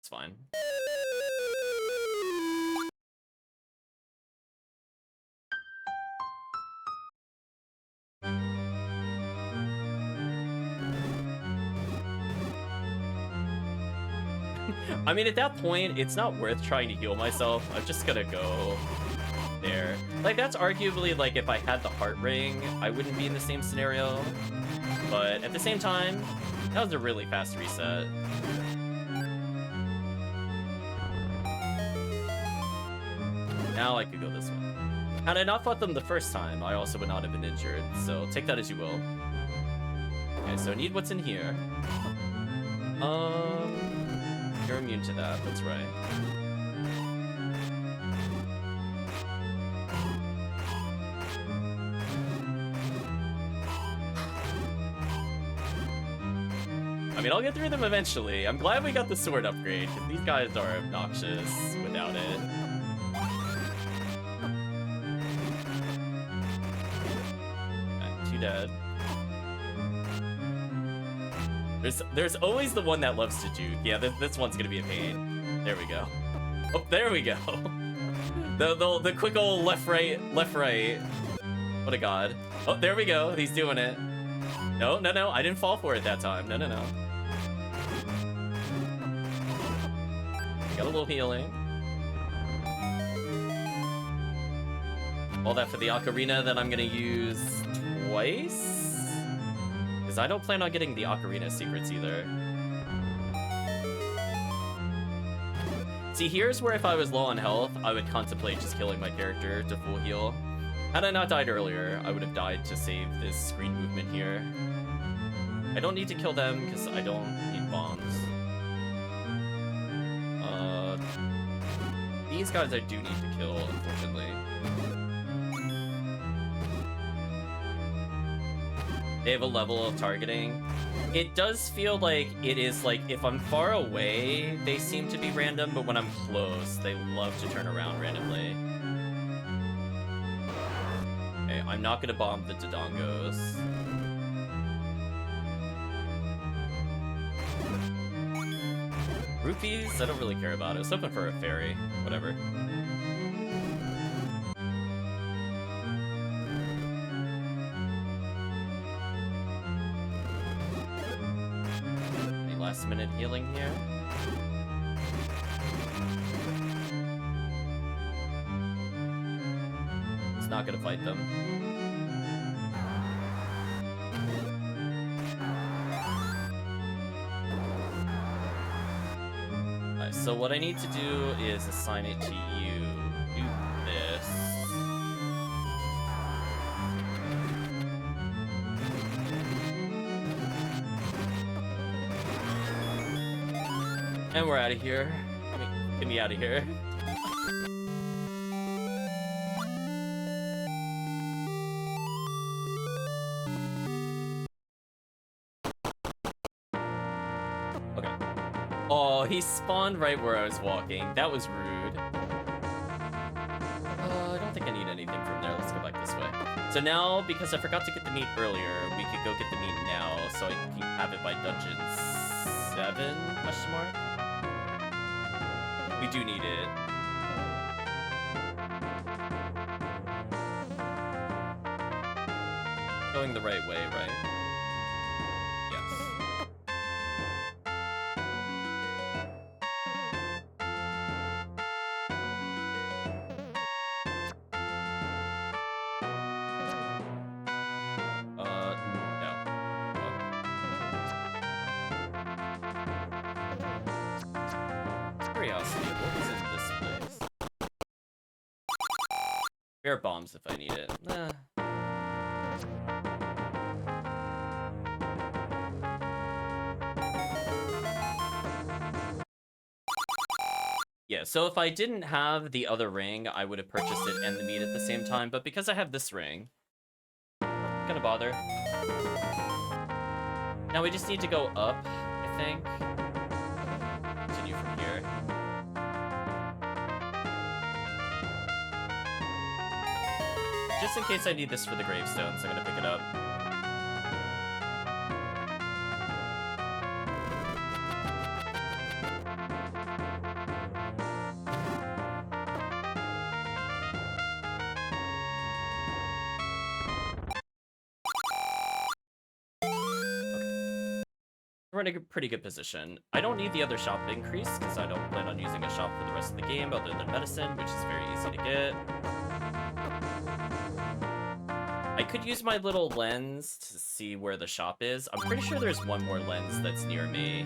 A: It's fine. I mean, at that point, it's not worth trying to heal myself. I'm just gonna go there. Like, that's arguably, like, if I had the heart ring, I wouldn't be in the same scenario. But at the same time, that was a really fast reset. Now I could go this way. Had I not fought them the first time, I also would not have been injured. So take that as you will. Okay, so I need what's in here. You're immune to that, that's right. I mean, I'll get through them eventually. I'm glad we got the sword upgrade, because these guys are obnoxious without it. Okay, 2 dead. There's always the one that loves to juke. Yeah, this one's gonna be a pain. There we go. Oh, there we go. The quick old left, right. What a god. Oh, there we go. He's doing it. No, I didn't fall for it that time. No. Got a little healing. All that for the ocarina that I'm gonna use twice. I don't plan on getting the ocarina secrets either. See, here's where if I was low on health, I would contemplate just killing my character to full heal. Had I not died earlier, I would have died to save this screen movement here. I don't need to kill them because I don't need bombs. These guys I do need to kill, unfortunately. They have a level of targeting. It does feel like it is like, if I'm far away, they seem to be random, but when I'm close, they love to turn around randomly. Okay, I'm not gonna bomb the Dodongos. Rupees? I don't really care about it. I was hoping for a fairy. Whatever. Any last minute healing here? It's not gonna fight them. So what I need to do is assign it to you. Do this. And we're out of here. Get me out of here. Oh, he spawned right where I was walking. That was rude. I don't think I need anything from there. Let's go back this way. So now, because I forgot to get the meat earlier, we could go get the meat now, so I can have it by dungeon 7, question mark? We do need it. Going the right way, right? Spare bombs if I need it. Yeah, so if I didn't have the other ring, I would have purchased it and the meat at the same time, but because I have this ring, I'm not gonna bother. Now we just need to go up, I think. Continue from here. Just in case I need this for the gravestones, I'm gonna pick it up. We're in a pretty good position. I don't need the other shop increase, because I don't plan on using a shop for the rest of the game other than medicine, which is very easy to get. I could use my little lens to see where the shop is. I'm pretty sure there's one more lens that's near me.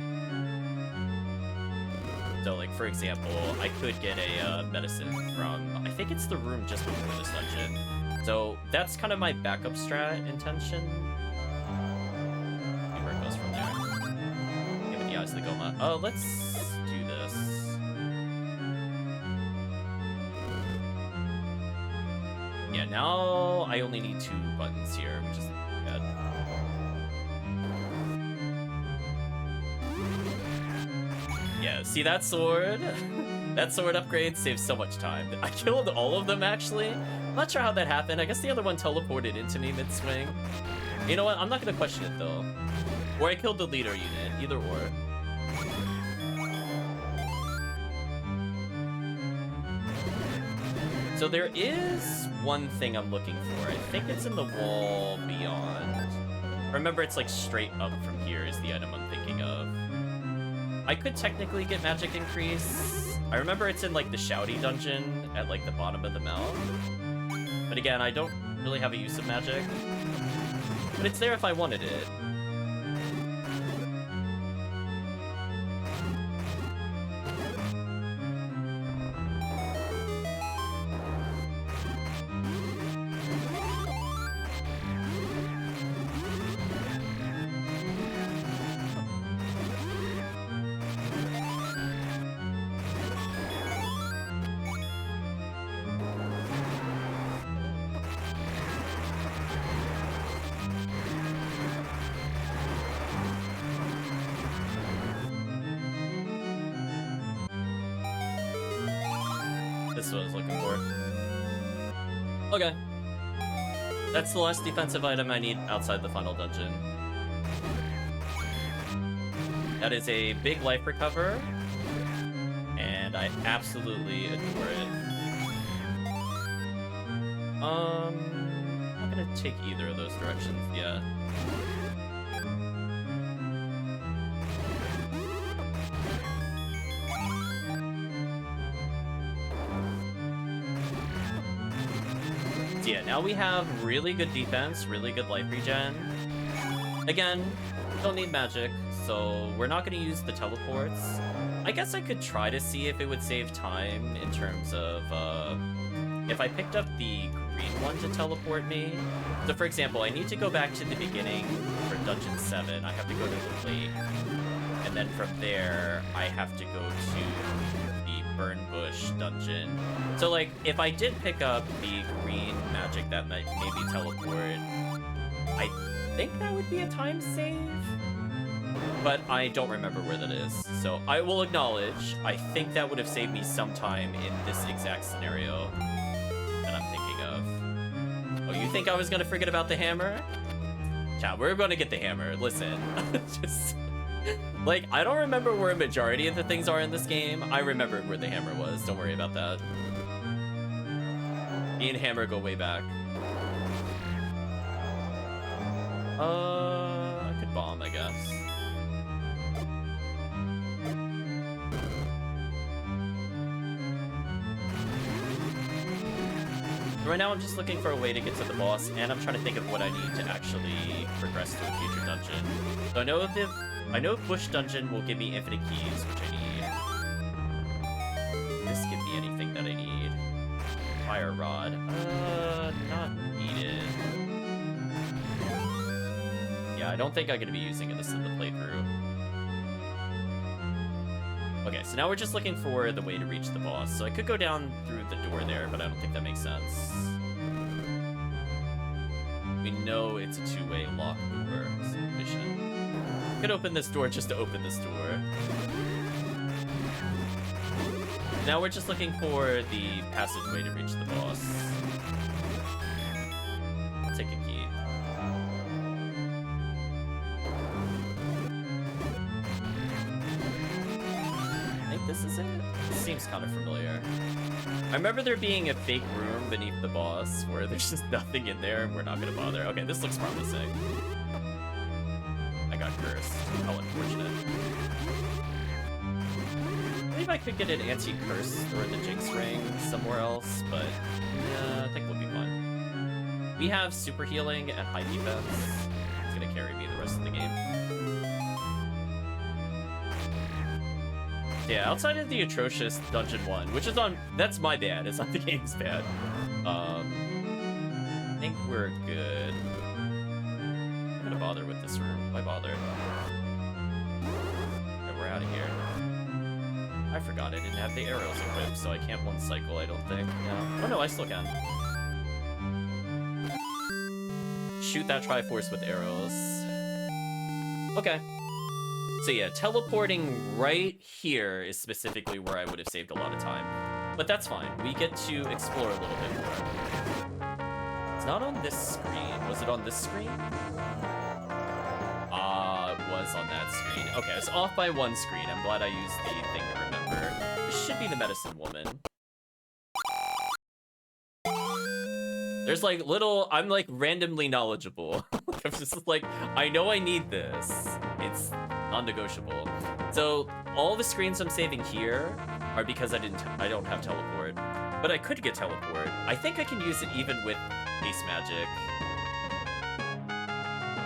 A: So, like, for example, I could get a medicine from, I think it's the room just before this dungeon. So, that's kind of my backup strat intention. See where it goes from there. Give it the eyes of the Goma. Oh, let's do this. Yeah, now I only need 2 buttons here, which is good. Yeah, see that sword? That sword upgrade saves so much time. I killed all of them, actually. I'm not sure how that happened. I guess the other one teleported into me mid-swing. You know what? I'm not going to question it, though. Or I killed the leader unit. Either or. So there is one thing I'm looking for. I think it's in the wall beyond. Remember, it's like straight up from here is the item I'm thinking of. I could technically get magic increase. I remember it's in like the shouty dungeon at like the bottom of the mouth. But again, I don't really have a use of magic. But it's there if I wanted it. This is what I was looking for. Okay. That's the last defensive item I need outside the final dungeon. That is a big life recover, and I absolutely adore it. I'm not gonna take either of those directions yet. Yeah, now we have really good defense, really good life regen. Again, don't need magic, so we're not going to use the teleports. I guess I could try to see if it would save time in terms of, if I picked up the green one to teleport me. So for example, I need to go back to the beginning for Dungeon 7. I have to go to the lake. And then from there, I have to go to the Burn Bush dungeon. So like, if I did pick up the green magic that might maybe teleport, I think that would be a time save? But I don't remember where that is. So I will acknowledge, I think that would have saved me some time in this exact scenario that I'm thinking of. Oh, you think I was gonna forget about the hammer? Chat, we're gonna get the hammer. Listen, just... Like, I don't remember where a majority of the things are in this game. I remember where the hammer was. Don't worry about that. Me and Hammer go way back. I could bomb, I guess. Right now, I'm just looking for a way to get to the boss, and I'm trying to think of what I need to actually progress to a future dungeon. So I know Bush Dungeon will give me infinite keys, which I need. This give me anything that I need. Fire Rod. Not needed. Yeah, I don't think I'm gonna be using this in the playthrough. Okay, so now we're just looking for the way to reach the boss. So I could go down through the door there, but I don't think that makes sense. We know it's a two-way locked door. Mission. Could open this door just to open this door. Now we're just looking for the passageway to reach the boss. I'll take a key. I think this is it? This seems kind of familiar. I remember there being a fake room beneath the boss where there's just nothing in there and we're not gonna bother. Okay, this looks promising. I got cursed. How unfortunate. Maybe I could get an anti-curse or the Jinx ring somewhere else, but yeah, I think we'll be fine. We have super healing and high defense. It's gonna carry me the rest of the game. Yeah, outside of the atrocious Dungeon 1, which is on... That's my bad, it's not the game's bad. I think we're good. I'm gonna bother with this room. Why bother? Okay, we're out of here. I forgot I didn't have the arrows equipped, so I can't one cycle, I don't think. Yeah. Oh no, I still can. Shoot that Triforce with arrows. Okay. So yeah, teleporting right here is specifically where I would have saved a lot of time. But that's fine. We get to explore a little bit more. It's not on this screen. Was it on this screen? It was on that screen. Okay, it's off by one screen. I'm glad I used the thing to remember. This should be the medicine woman. There's like little... I'm like randomly knowledgeable. I'm just like, I know I need this. It's non-negotiable. So all the screens I'm saving here are because I don't have teleport. But I could get teleport. I think I can use it even with base magic.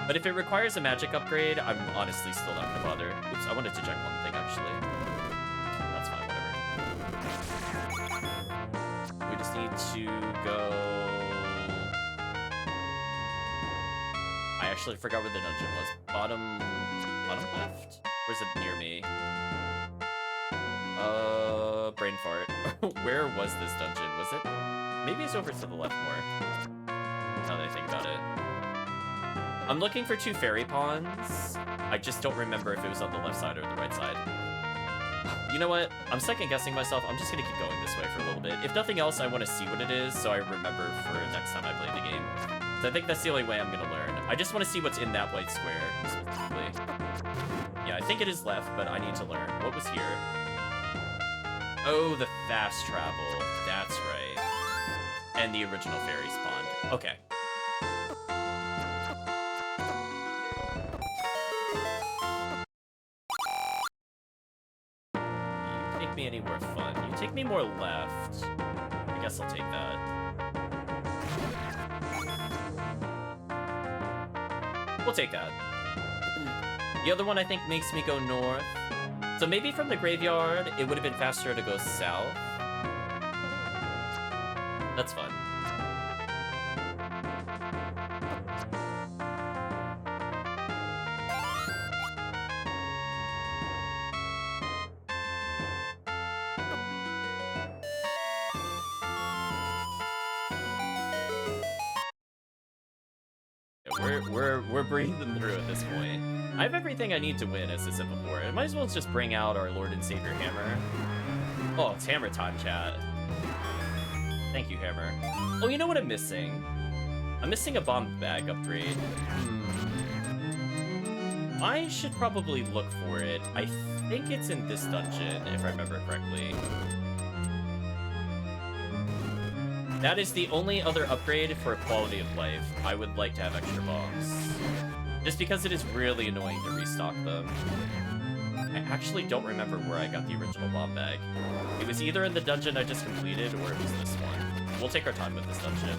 A: But if it requires a magic upgrade, I'm honestly still not gonna bother. Oops, I wanted to check one thing actually. That's fine, whatever. We just need to go... I actually forgot where the dungeon was. Bottom left? Or is it near me? Brain fart. Where was this dungeon? Was it? Maybe it's over to the left more. Now that I think about it. I'm looking for 2 fairy ponds. I just don't remember if it was on the left side or the right side. You know what? I'm second guessing myself. I'm just gonna keep going this way for a little bit. If nothing else, I want to see what it is so I remember for next time I play the game. So I think that's the only way I'm gonna learn. I just want to see what's in that white square, specifically. Yeah, I think it is left, but I need to learn. What was here? Oh, the fast travel. That's right. And the original fairy spawned. Okay. You take me anywhere fun. You take me more left. I guess I'll take that. We'll take that. The other one I think makes me go north. So maybe from the graveyard, it would have been faster to go south. That's fun. We're breathing through at this point. I have everything I need to win, as I said before. I might as well just bring out our Lord and Savior Hammer. Oh, it's Hammer time, chat. Thank you, Hammer. Oh, you know what I'm missing? I'm missing a bomb bag upgrade. I should probably look for it. I think it's in this dungeon, if I remember correctly. That is the only other upgrade for quality of life. I would like to have extra bombs. Just because it is really annoying to restock them. I actually don't remember where I got the original bomb bag. It was either in the dungeon I just completed, or it was this one. We'll take our time with this dungeon.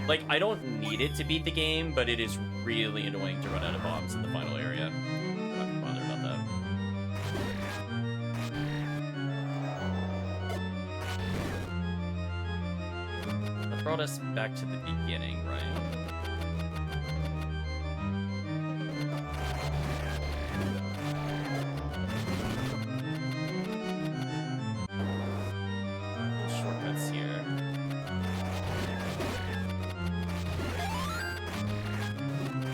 A: Like, I don't need it to beat the game, but it is really annoying to run out of bombs in the final area. I'm not gonna bother about that. That brought us back to the beginning, right? Shortcuts here.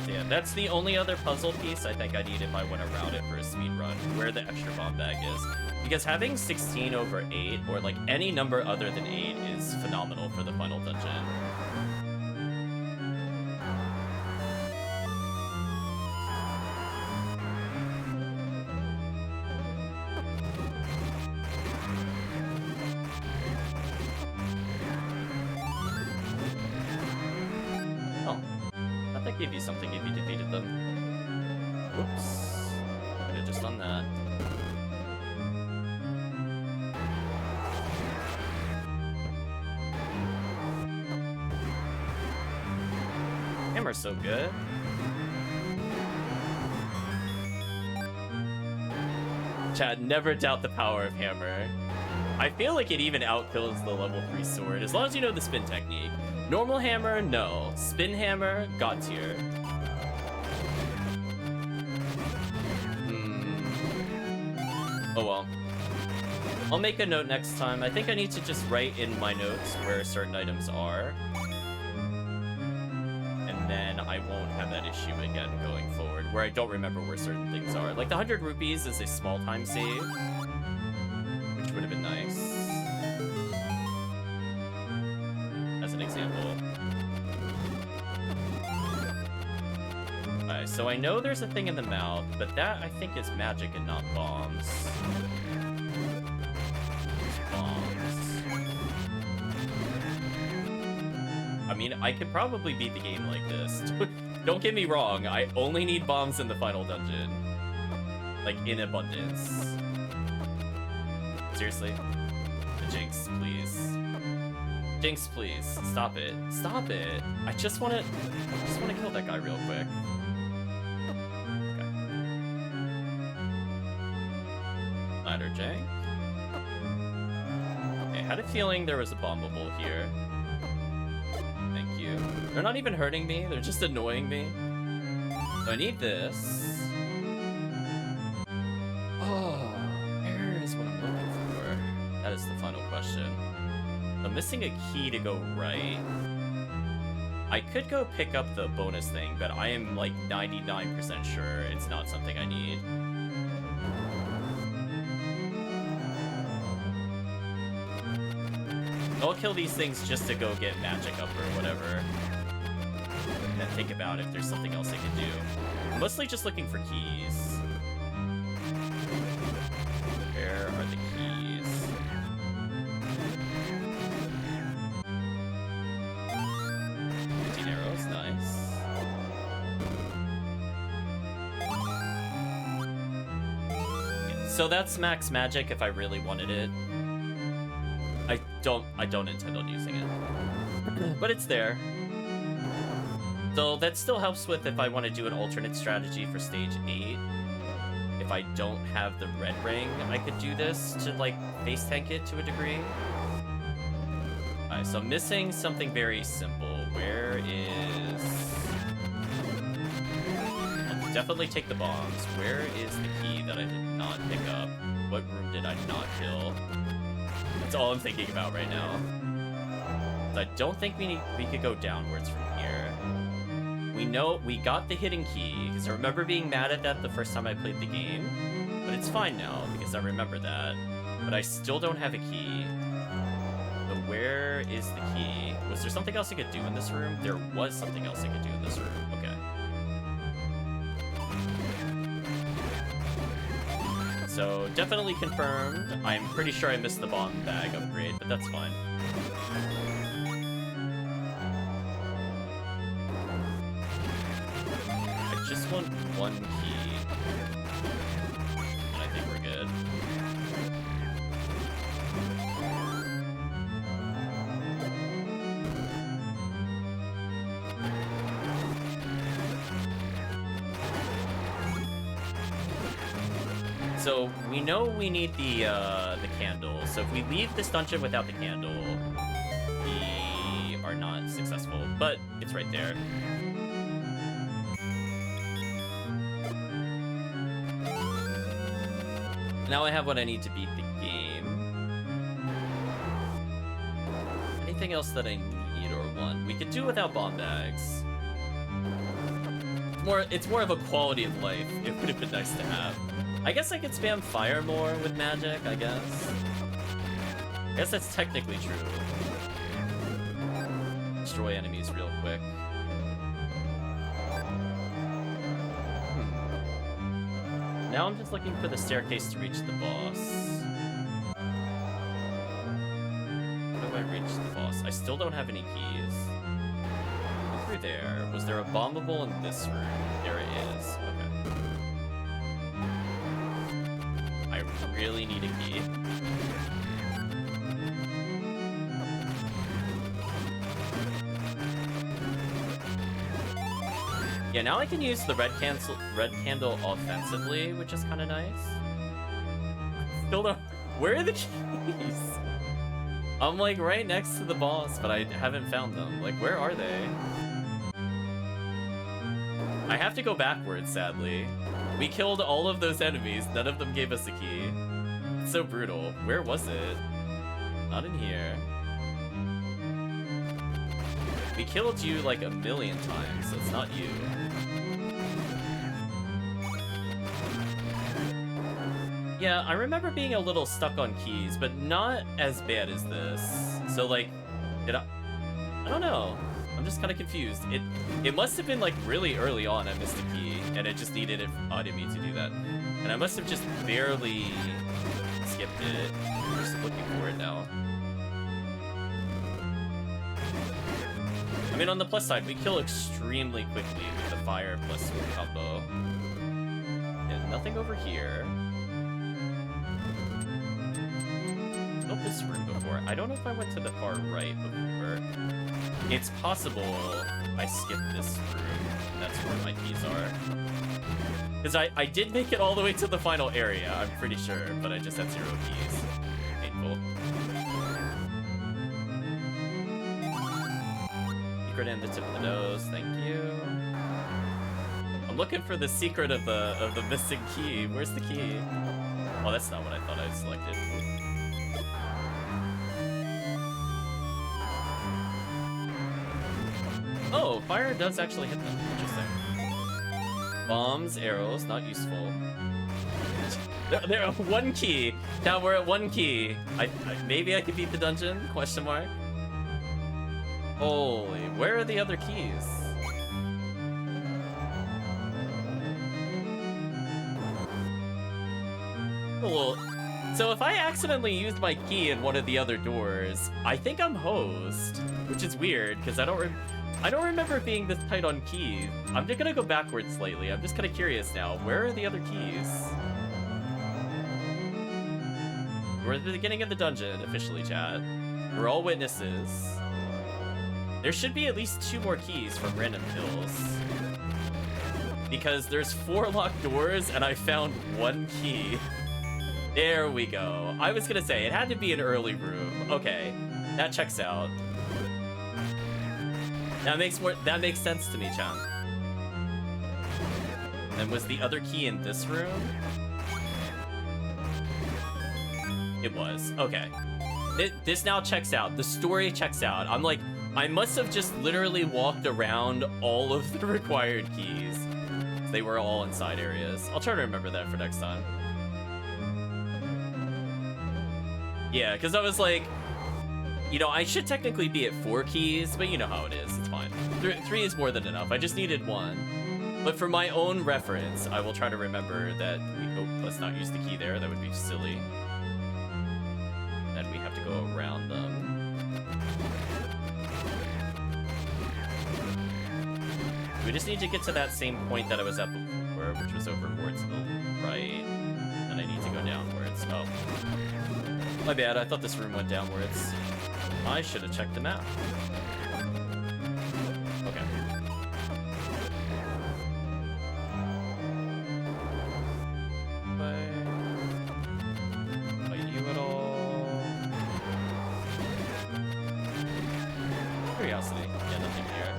A: Yeah, that's the only other puzzle piece I think I need if I want to route it for a speed run, where the extra bomb bag is. Because having 16 over 8, or like any number other than 8, is phenomenal for the final dungeon. Oh, I thought that gave you something if you defeated them. Whoops. I could have just done that. Hammer's so good. Chat, never doubt the power of Hammer. I feel like it even outkills the level 3 sword, as long as you know the spin technique. Normal Hammer, no. Spin Hammer, God tier. Oh well. I'll make a note next time. I think I need to just write in my notes where certain items are. And then I won't have that issue again going forward, where I don't remember where certain things are. Like the 100 rupees is a small time save, which would have been nice. As an example. Alright, so I know there's a thing in the mouth, but that I think is magic and not bombs. I mean, I could probably beat the game like this. Don't get me wrong, I only need bombs in the final dungeon. Like, in abundance. Seriously? The Jinx, please. Jinx, please. Stop it. Stop it. I just wanna kill that guy real quick. Okay. Ladder Jank. Okay, had a feeling there was a bombable here. Thank you. They're not even hurting me, they're just annoying me. So I need this. Oh, where is what I'm looking for? That is the final question. I'm missing a key to go right. I could go pick up the bonus thing, but I am like 99% sure it's not something I need. I'll kill these things just to go get magic up or whatever. And then think about if there's something else I can do. I'm mostly just looking for keys. Where are the keys? 15 arrows, nice. So that's max magic if I really wanted it. I don't intend on using it. But it's there. So that still helps with if I want to do an alternate strategy for stage 8. If I don't have the red ring, I could do this to like face tank it to a degree. Alright, so I'm missing something very simple. Where is... I'll definitely take the bombs. Where is the key that I did not pick up? What room did I not kill? That's all I'm thinking about right now. I don't think we could go downwards from here. We know we got the hidden key, because I remember being mad at that the first time I played the game. But it's fine now, because I remember that. But I still don't have a key. So where is the key? Was there something else I could do in this room? There was something else I could do in this room. Okay. So, definitely confirmed. I'm pretty sure I missed the bomb bag upgrade, but that's fine. I just want one key. And I think we're good. So we know we need the candle. So if we leave this dungeon without the candle, we are not successful. But it's right there. Now I have what I need to beat the game. Anything else that I need or want? We could do without bomb bags. It's more of a quality of life. It would have been nice to have. I guess I could spam fire more with magic, I guess. I guess that's technically true. Destroy enemies real quick. Now I'm just looking for the staircase to reach the boss. How do I reach the boss? I still don't have any keys. Over there. Was there a bombable in this room? There it is. Okay. I really need a key. Yeah, now I can use the red candle offensively, which is kind of nice. Still don't... Where are the keys? I'm like right next to the boss, but I haven't found them. Like, where are they? I have to go backwards, sadly. We killed all of those enemies. None of them gave us a key. It's so brutal. Where was it? Not in here. We killed you like a million times, so it's not you. Yeah, I remember being a little stuck on keys, but not as bad as this. So like, I don't know. I'm just kind of confused. It must have been like really early on I missed a key, and it just needed it out of me to do that. And I must have just barely skipped it. I'm just looking for it now. I mean, on the plus side, we kill extremely quickly with the fire plus sword combo. And nothing over here. Built this room before. I don't know if I went to the far right before. It's possible I skipped this room. That's where my keys are. Because I did make it all the way to the final area, I'm pretty sure, but I just had 0 keys. Painful. Secret in the tip of the nose, thank you. I'm looking for the secret of the missing key. Where's the key? Oh, that's not what I thought I selected. Oh, fire does actually hit them. Interesting. Bombs, arrows, not useful. They're at 1 key. Now we're at 1 key. Maybe I could beat the dungeon? Question mark. Holy, where are the other keys? Cool. So if I accidentally used my key in one of the other doors, I think I'm hosed, which is weird because I don't remember being this tight on keys. I'm just gonna go backwards slightly. I'm just kind of curious now. Where are the other keys? We're at the beginning of the dungeon, officially, chat. We're all witnesses. There should be at least 2 more keys from random kills. Because there's 4 locked doors, and I found 1 key. There we go. I was gonna say, it had to be an early room. Okay, that checks out. That makes sense to me, Chan. And was the other key in this room? It was. Okay. This now checks out. The story checks out. I'm like, I must have just literally walked around all of the required keys. They were all in side areas. I'll try to remember that for next time. Yeah, because I was like, you know, I should technically be at 4 keys, but you know how it is. It's fine. 3 is more than enough. I just needed 1. But for my own reference, I will try to remember that let's not use the key there. That would be silly. That we have to go around them. We just need to get to that same point that I was at before, which was over more to the right. And I need to go downwards. Oh. My bad, I thought this room went downwards. I should have checked the map. Okay. Fight you at all? Curiosity. Yeah, nothing here.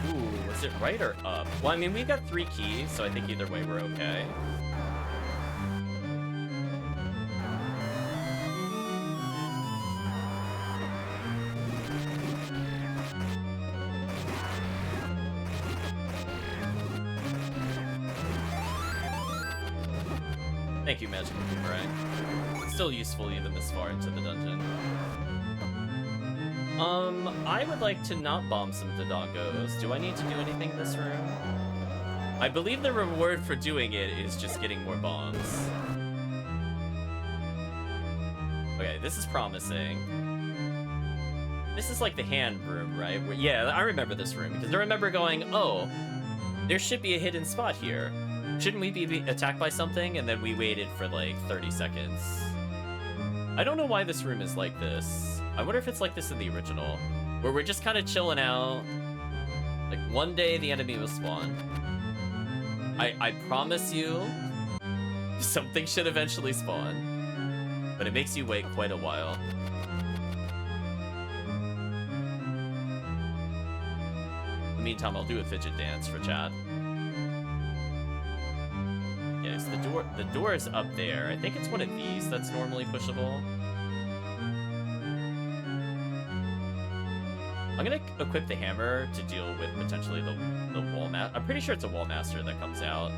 A: Ooh, was it right or up? Well, I mean, we've got 3 keys, so I think either way we're okay. Thank you, Magical Boomerang. It's still useful even this far into the dungeon. I would like to not bomb some Dodongos. Do I need to do anything in this room? I believe the reward for doing it is just getting more bombs. Okay, this is promising. This is like the hand room, right? Yeah, I remember this room because I remember going, oh, there should be a hidden spot here. Shouldn't we be attacked by something? And then we waited for like 30 seconds. I don't know why this room is like this. I wonder if it's like this in the original, where we're just kind of chilling out. Like one day the enemy will spawn. I promise you, something should eventually spawn, but it makes you wait quite a while. In the meantime, I'll do a fidget dance for chat. Yes, the door is up there. I think it's one of these that's normally pushable. I'm gonna equip the hammer to deal with potentially the wall master. I'm pretty sure it's a wall master that comes out.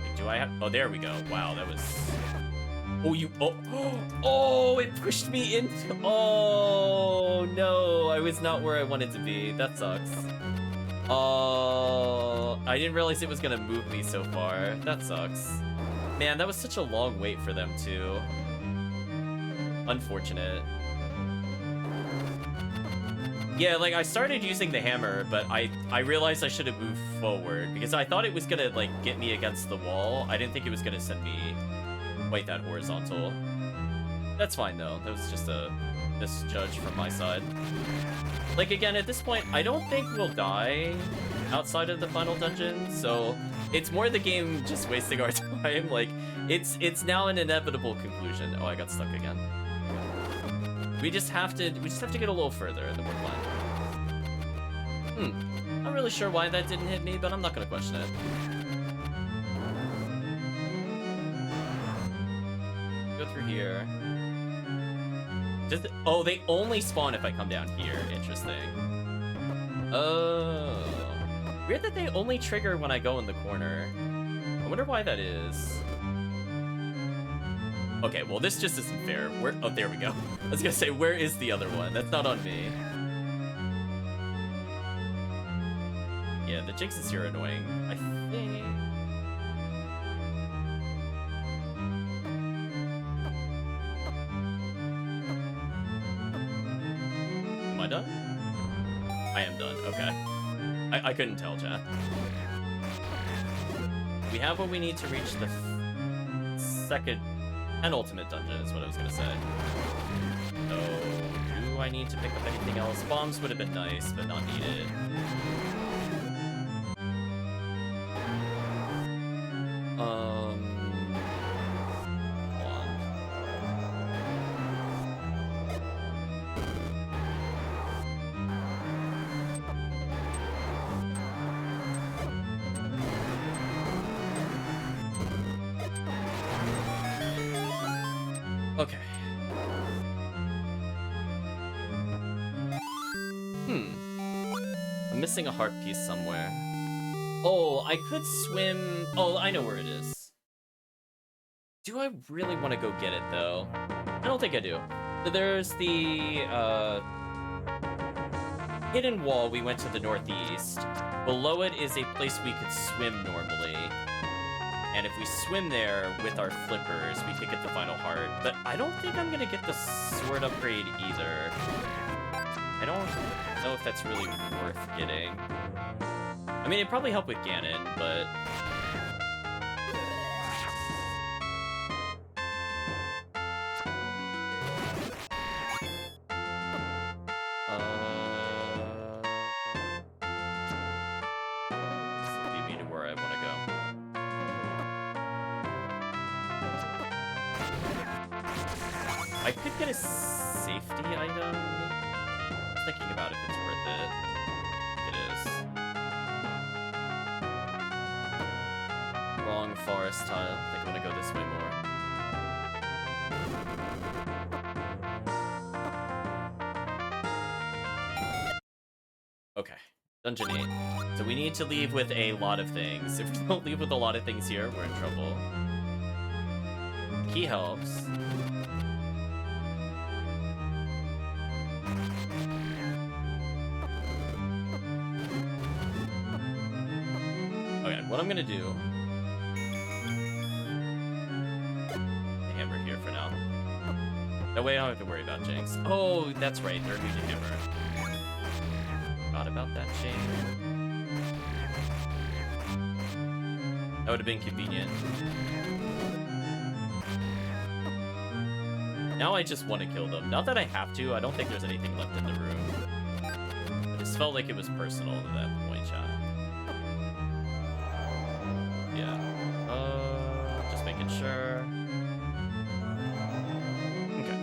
A: Like, do I have? Oh, there we go. Wow, that was. Oh, you. Oh, oh! It pushed me into. Oh no! I was not where I wanted to be. That sucks. Oh, I didn't realize it was gonna move me so far. That sucks. Man, that was such a long wait for them too. Unfortunate. Yeah, like I started using the hammer, but I realized I should have moved forward because I thought it was gonna like get me against the wall. I didn't think it was gonna send me quite that horizontal. That's fine though. That was just a misjudge from my side. Like again, at this point, I don't think we'll die outside of the final dungeon, so it's more the game just wasting our time. Like it's now an inevitable conclusion. Oh, I got stuck again. We just have to get a little further and then we're fine. Not really sure why that didn't hit me, but I'm not gonna question it. Go through here. Oh, they only spawn if I come down here. Interesting. Oh. Weird that they only trigger when I go in the corner. I wonder why that is. Okay, well, this just isn't fair. Oh, there we go. I was gonna say, where is the other one? That's not on me. Yeah, the Jinxes here are annoying. I think... Am I done? I am done, okay. I couldn't tell, chat. We have what we need to reach the second penultimate dungeon, is what I was gonna say. So, do I need to pick up anything else? Bombs would have been nice, but not needed. Okay. I'm missing a heart piece somewhere. Oh, I could swim... Oh, I know where it is. Do I really want to go get it, though? I don't think I do. There's the, hidden wall. We went to the northeast. Below it is a place we could swim normally. And if we swim there with our flippers, we could get the final heart. But I don't think I'm gonna get the sword upgrade either. I don't know if that's really worth getting. I mean, it'd probably help with Ganon, but... This will lead me to where I want to go. I could get a safety item. I was thinking about if it's worth it. It is. Wrong forest tile. I think I'm gonna go this way more. Okay. Dungeon 8. So we need to leave with a lot of things. If we don't leave with a lot of things here, we're in trouble. Key helps. What I'm gonna do... The hammer here for now. That way I don't have to worry about Jinx. Oh, that's right, they're new to hammer. Forgot about that chain. That would have been convenient. Now I just want to kill them. Not that I have to, I don't think there's anything left in the room. I just felt like it was personal at that point, chat. Yeah. Just making sure. Okay.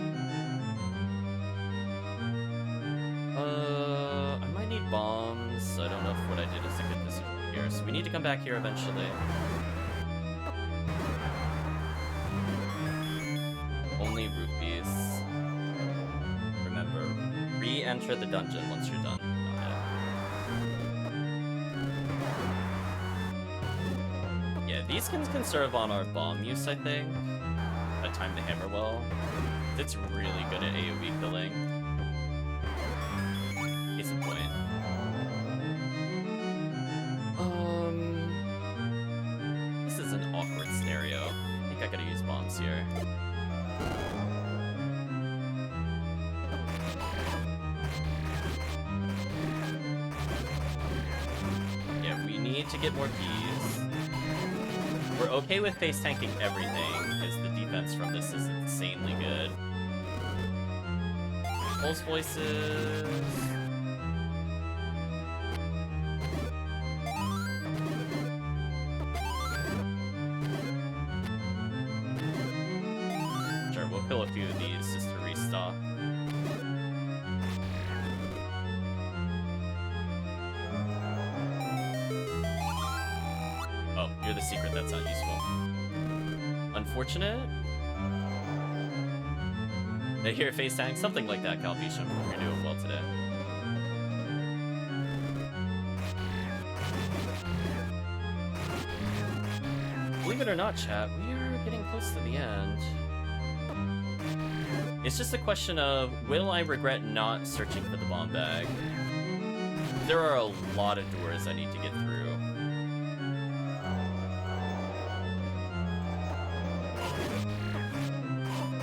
A: I might need bombs. I don't know if what I did is a good decision here. So we need to come back here eventually. Only rupees. Remember, re-enter the dungeon once you're done. These can conserve on our bomb use, I think. I time the hammer well. It's really good at AoE killing. Case in point. This is an awkward scenario. I think I gotta use bombs here. Yeah, we need to get more keys. We're okay with face tanking everything, because the defense from this is insanely good. Pulse voices. Sure, we'll kill a few of these just to restock. Oh, you're the secret, that's not useful. Unfortunate? I hear face tank, something like that, Calpetium. You're doing well today. Believe it or not, chat, we are getting close to the end. It's just a question of, will I regret not searching for the bomb bag? There are a lot of doors I need to get through.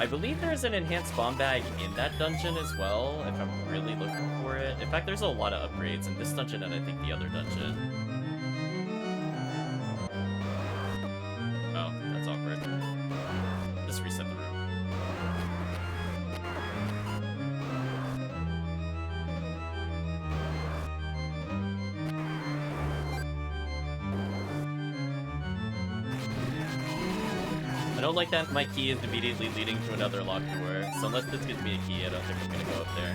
A: I believe there's an enhanced bomb bag in that dungeon as well, if I'm really looking for it. In fact, there's a lot of upgrades in this dungeon and I think the other dungeon. Oh, that's awkward. Just reset the room. I don't like that my key is immediately leading to another locked door, so unless this gives me a key, I don't think I'm gonna go up there.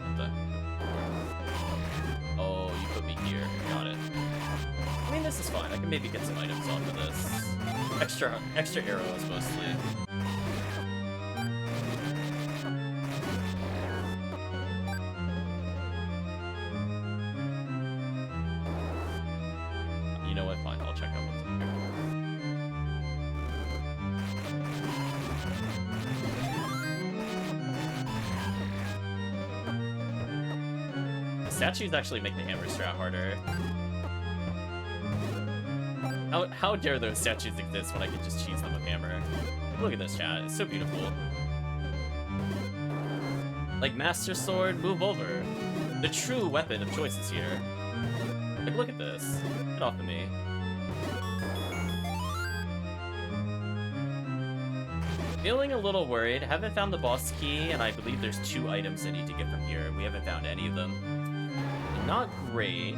A: What the? Oh, you put me here. Got it. I mean, this is fine. I can maybe get some items off of this. Extra arrows, mostly. You know what? Fine, I'll check out what's up here. The statues actually make the hammer strat harder. How dare those statues exist when I can just cheese them with hammer? Look at this, chat. It's so beautiful. Like Master Sword, move over. The true weapon of choice is here. Like, look at this. Get off of me. Feeling a little worried. Haven't found the boss key, and I believe there's 2 items I need to get from here. We haven't found any of them. Not great.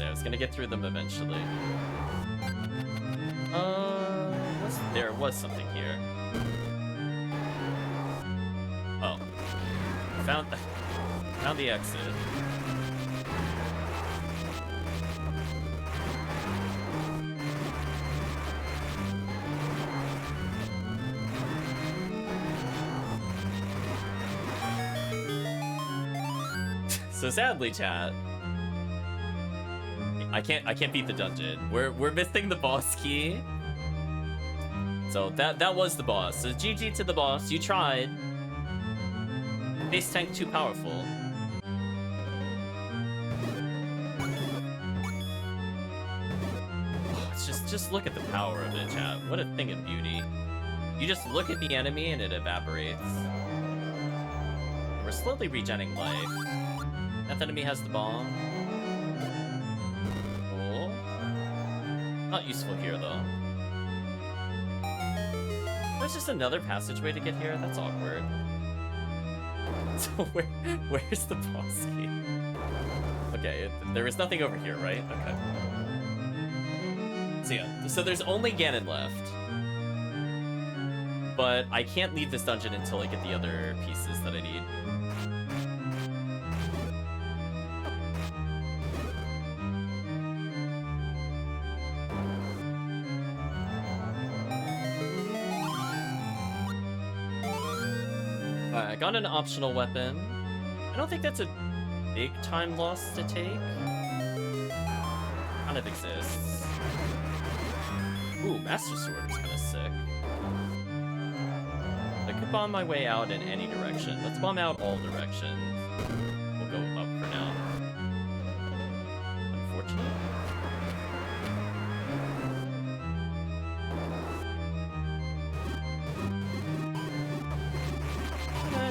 A: I was gonna get through them eventually. There was something here. Oh. Found the exit. So sadly, chat, I can't beat the dungeon. We're missing the boss key. So that was the boss. So GG to the boss. You tried. Base tank too powerful. Oh, it's just look at the power of it, chat. What a thing of beauty. You just look at the enemy and it evaporates. We're slowly regenerating life. That enemy has the bomb. Not useful here, though. There's just another passageway to get here? That's awkward. So where's the boss key? Okay, there is nothing over here, right? Okay. So yeah, so there's only Ganon left. But I can't leave this dungeon until I get the other pieces that I need. I got an optional weapon. I don't think that's a big time loss to take. Kind of exists. Ooh, Master Sword is kind of sick. I could bomb my way out in any direction. Let's bomb out all directions. We'll go up for now. Unfortunate.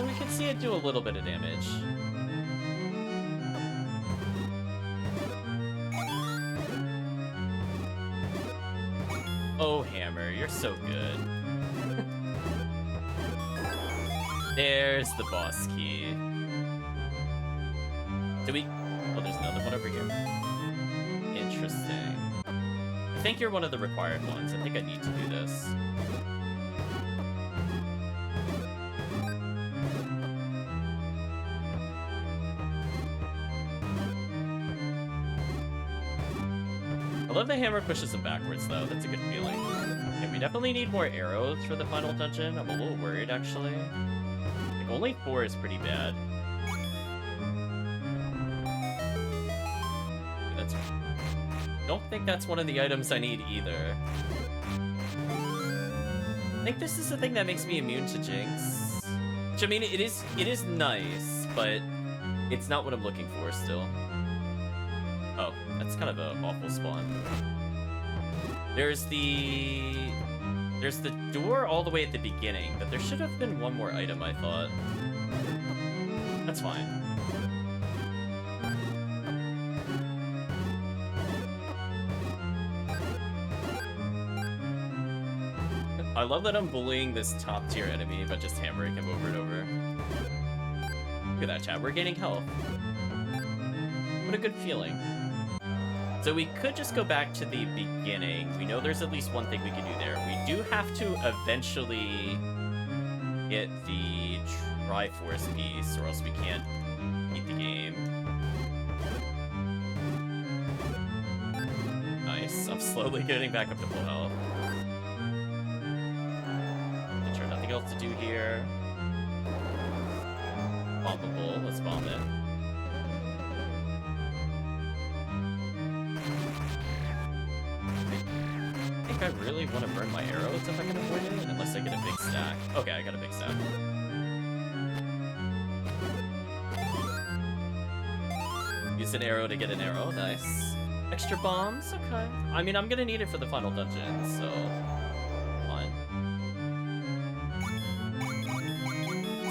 A: We can see it do a little bit of damage. Oh, Hammer, you're so good. There's the boss key. Do we... Oh, there's another one over here. Interesting. I think you're one of the required ones. I think I need to do this. the hammer pushes him backwards, though. That's a good feeling. Okay, we definitely need more arrows for the final dungeon. I'm a little worried, actually. Like, only 4 is pretty bad. Don't think that's one of the items I need either. I think this is the thing that makes me immune to Jinx. Which, I mean, it is nice, but it's not what I'm looking for still. Oh, that's kind of an awful spawn. There's the door all the way at the beginning, but there should have been one more item, I thought. That's fine. I love that I'm bullying this top tier enemy, but just hammering him over and over. Look at that, chat. We're gaining health. What a good feeling. So we could just go back to the beginning. We know there's at least one thing we can do there. We do have to eventually get the Triforce piece, or else we can't beat the game. Nice. I'm slowly getting back up to full health. Sure, nothing else to do here. Bombable. Let's bomb it. I really want to burn my arrows if I can avoid it, unless I get a big stack. Okay, I got a big stack. Use an arrow to get an arrow, nice. Extra bombs, okay. I mean, I'm gonna need it for the final dungeon, so... fine.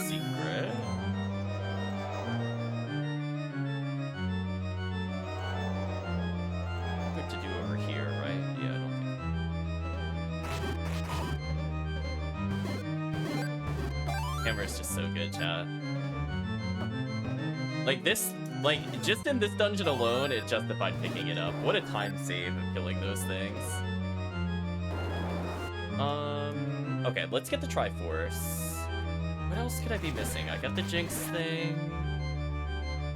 A: Secret. What to do over here, right? Yeah, I don't think... Camera's just so good, chat. Like this, like just in this dungeon alone, it justified picking it up. What a time save of killing those things. Okay, let's get the Triforce. What else could I be missing? I got the Jinx thing.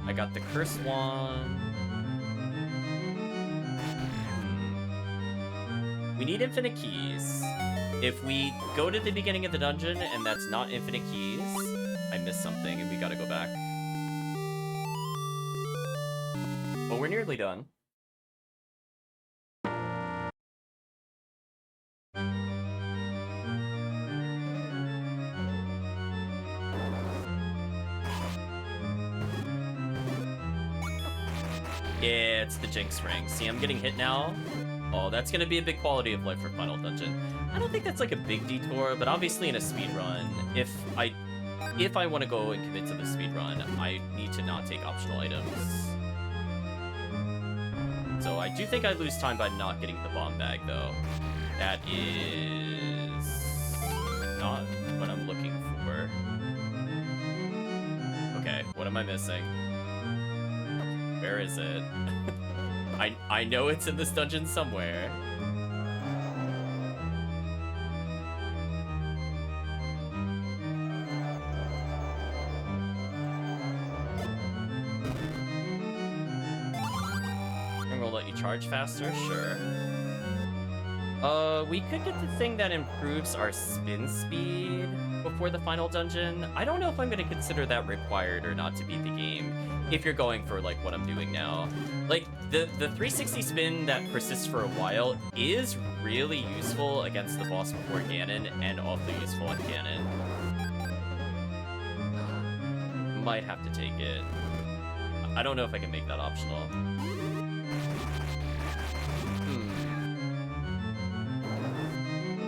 A: I got the Curse Wand. We need infinite keys. If we go to the beginning of the dungeon and that's not infinite keys, I missed something and we gotta go back. But we're nearly done. Yeah, it's the Jinx ring. See, I'm getting hit now. Oh, that's gonna be a big quality of life for Final Dungeon. I don't think that's like a big detour, but obviously in a speedrun, if I want to go and commit to the speedrun, I need to not take optional items. So I do think I lose time by not getting the bomb bag, though. That is not what I'm looking for. Okay, what am I missing? Where is it? I know it's in this dungeon somewhere. I'm gonna let you charge faster, sure. We could get the thing that improves our spin speed before the final dungeon. I don't know if I'm gonna consider that required or not to beat the game. If you're going for like what I'm doing now. Like the 360 spin that persists for a while is really useful against the boss before Ganon and awfully useful on Ganon. Might have to take it. I don't know if I can make that optional.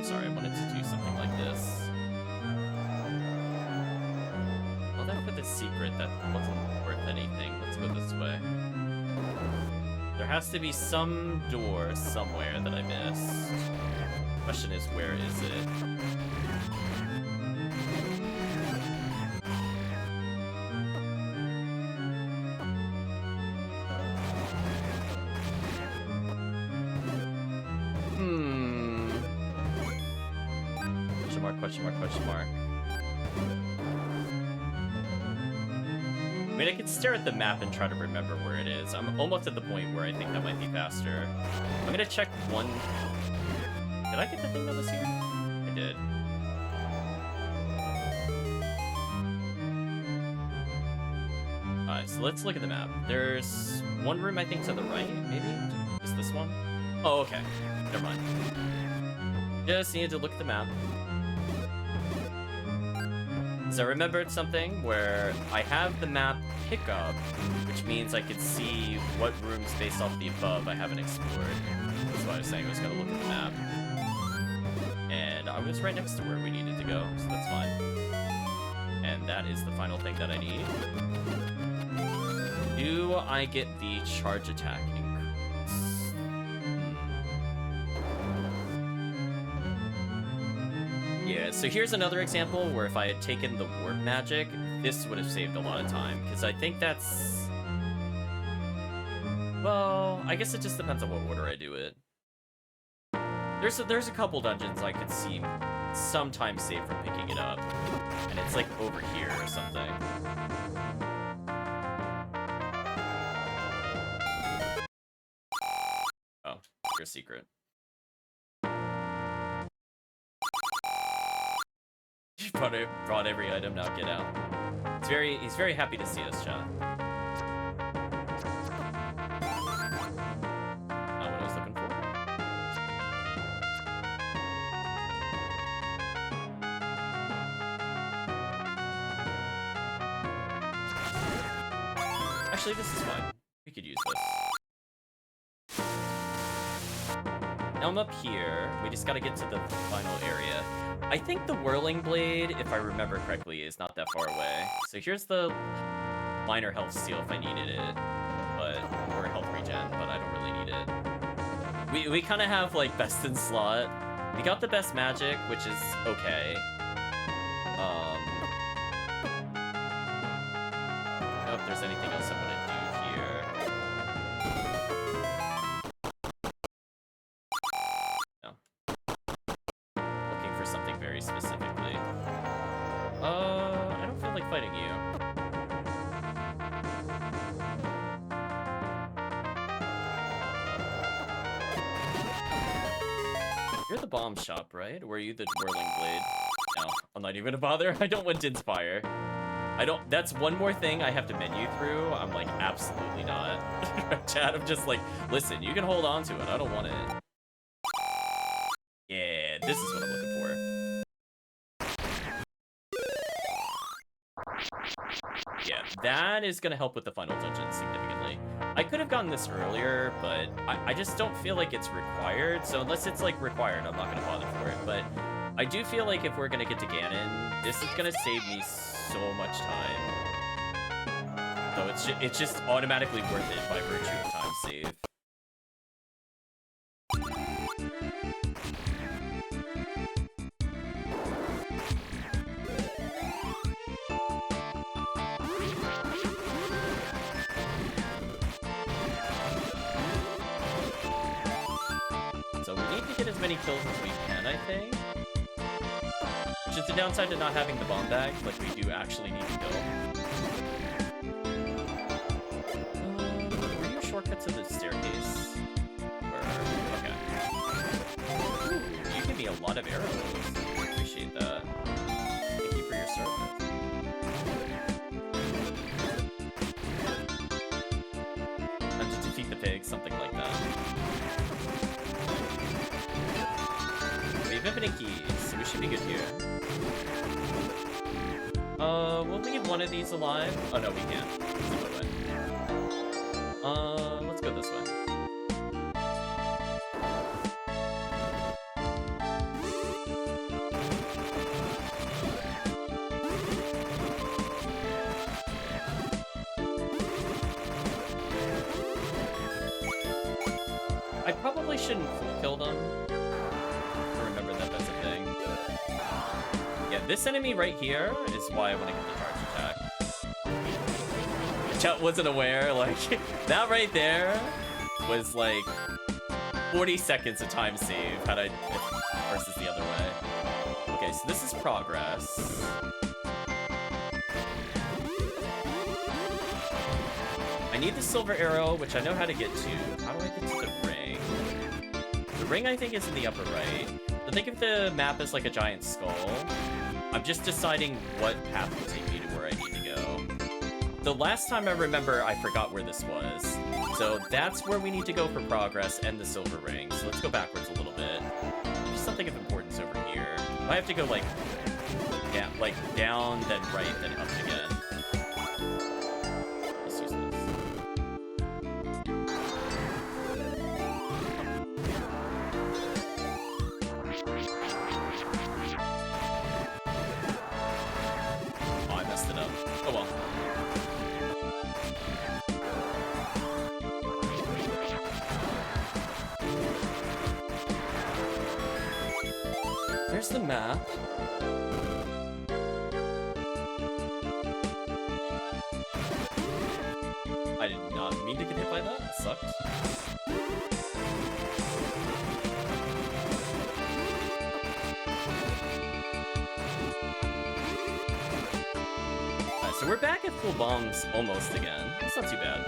A: Sorry, I wanted to do something like this. Well, that for the secret, that wasn't worth anything. Let's go this way. There has to be some door somewhere that I missed. Question is, where is it? Question mark. I mean, mean, I could stare at the map and try to remember where it is. I'm almost at the point where I think that might be faster. I'm gonna check one... Did I get the thing that was here? I did. Alright, so let's look at the map. There's one room, I think, to the right, maybe? Is this one? Oh, okay. Never mind. Just needed to look at the map. So I remembered something where I have the map pickup, which means I can see what rooms based off the above I haven't explored. That's why I was saying I was gonna look at the map. And I was right next to where we needed to go, so that's fine. And that is the final thing that I need. Do I get the charge attack increase? Yeah, so here's another example where if I had taken the warp magic, this would have saved a lot of time, because I think that's... Well, I guess it just depends on what order I do it. There's a couple dungeons I could see some time saved from picking it up, and it's like over here or something. Oh, your secret. You brought every item, now get out. He's very happy to see us, chat. Not what I was looking for. Actually, this is fine. We could use this. Now I'm up here. We just gotta get to the final area. I think the Whirling Blade, if I remember correctly, is not that far away. So here's the minor health steal if I needed it, or health regen, but I don't really need it. We kind of have like best in slot. We got the best magic, which is okay. I don't know if there's anything else I'm gonna do here. Something very specifically. I don't feel like fighting you. You're the bomb shop, right? Or are you the Whirling Blade? No, I'm not even gonna bother. I don't want to inspire. That's one more thing I have to menu through. I'm like, absolutely not. Chat, I'm just like, listen, you can hold on to it. I don't want it. Yeah, this is what I'm looking for. Yeah, that is going to help with the final dungeon significantly. I could have gotten this earlier, but I just don't feel like it's required. So unless it's like required, I'm not going to bother for it. But I do feel like if we're going to get to Ganon, this is going to save me so much time. So it's just automatically worth it by virtue of time save. So we need to get as many kills as we can, I think. Which is the downside to not having the bomb bag, like we do actually need to kill. Were you a shortcut to the staircase? Okay. Ooh, you give me a lot of arrows. I appreciate that. Thank you for your service. And to defeat the pig, something like that. We have infinite keys, so we should be good here. We'll leave one of these alive. Oh no, we can't. Let's go that way. Let's go this way. I probably shouldn't full kill them. Remember that that's a thing. Yeah, this enemy right here is why I want to get the charge attack. Chat wasn't aware, like, that right there was like 40 seconds of time save had I versus the other way. Okay, so this is progress. I need the silver arrow, which I know how to get to. How do I get to the ring? The ring, I think, is in the upper right. So think of the map as like a giant skull. I'm just deciding what path will take me to where I need to go. The last time I remember, I forgot where this was. So that's where we need to go for progress and the silver ring. So let's go backwards a little bit. There's something of importance over here. I have to go like down, then right, then up again. Let's use this. Oh, I messed it up. Oh well. There's the map. I did not mean to get hit by that. It sucked. Alright, so we're back at full bombs almost again. That's not too bad.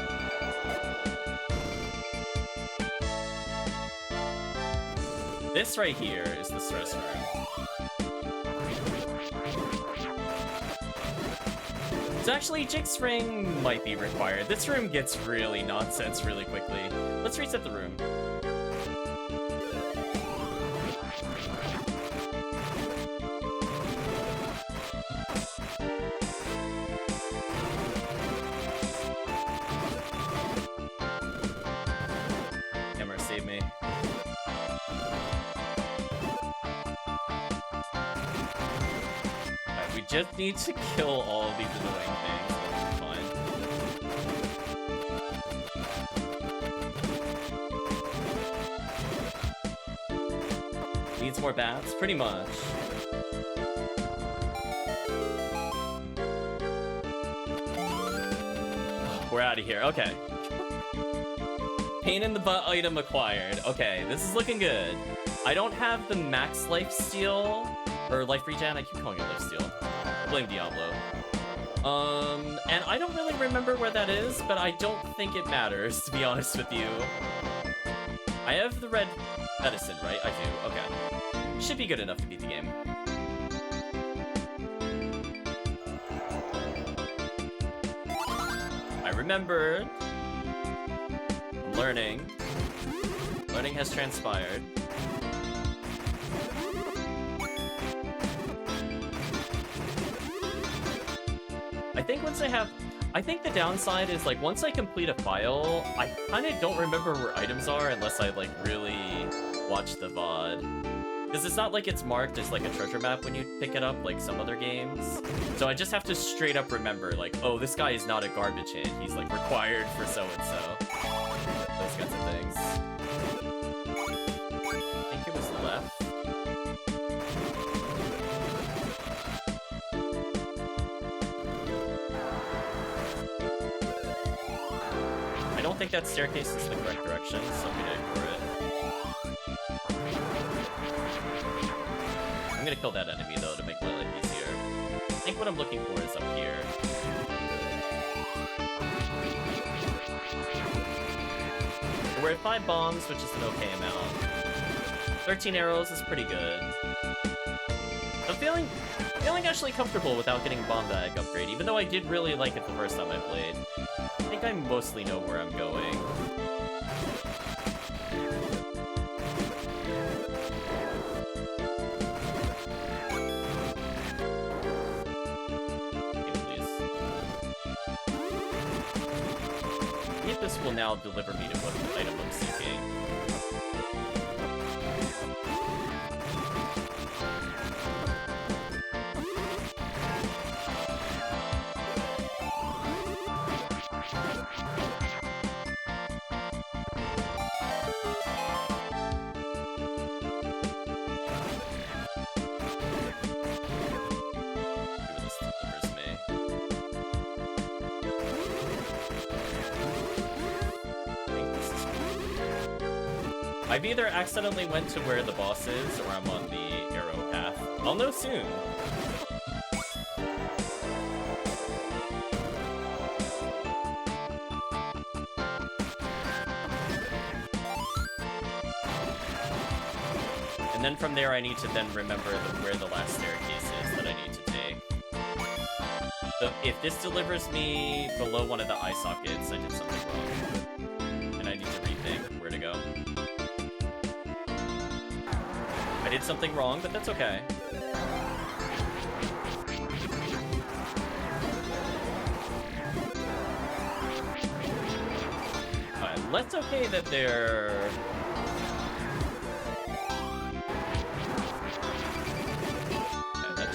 A: This right here is the stress room. So actually, Jig's ring might be required. This room gets really nonsense really quickly. Let's reset the room. Camera, save me. Alright, we just need to kill all of these annoying things. Needs more bats? Pretty much. We're out of here. Okay. Pain in the butt item acquired. Okay, this is looking good. I don't have the max life steal, or life regen. I keep calling it life steal. I blame Diablo. And I don't really remember where that is, but I don't think it matters, to be honest with you. I have the red medicine, right? I do. Okay. Should be good enough to beat the game. I remembered. I'm learning. Learning has transpired. I think the downside is, like, once I complete a file, I kind of don't remember where items are unless I, like, really watch the VOD. Because it's not like it's marked as, like, a treasure map when you pick it up, like some other games. So I just have to straight up remember, like, oh, this guy is not a garbage hit. He's, like, required for so-and-so. Those kinds of things. I think it was left. I don't think that staircase is the correct direction, so I'm gonna ignore it. I'm gonna kill that enemy, though, to make my life easier. I think what I'm looking for is up here. We're at 5 bombs, which is an okay amount. 13 arrows is pretty good. I'm feeling actually comfortable without getting bomb bag upgrade, even though I did really like it the first time I played. I think I mostly know where I'm going. This will now deliver me to what item I'm seeking. I've either accidentally went to where the boss is, or I'm on the arrow path. I'll know soon. And then from there, I need to then remember where the last staircase is that I need to take. So if this delivers me below one of the eye sockets, I did something wrong. And I need to rethink where to go. I did something wrong, but that's okay. Alright, let's okay that they're...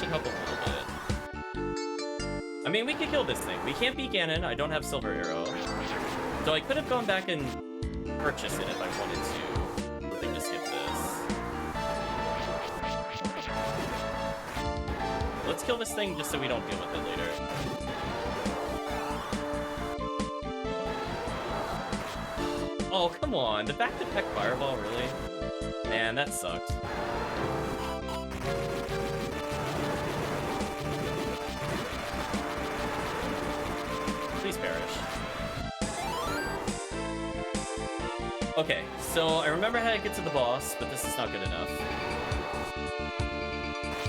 A: help a little bit. I mean, we could kill this thing. We can't beat Ganon. I don't have Silver Arrow. So I could have gone back and purchased it if I wanted to. I think just skip this. Let's kill this thing just so we don't deal with it later. Oh, come on. The back-to-back Fireball, really? Man, that sucked. Please perish. Okay, so I remember how to get to the boss, but this is not good enough.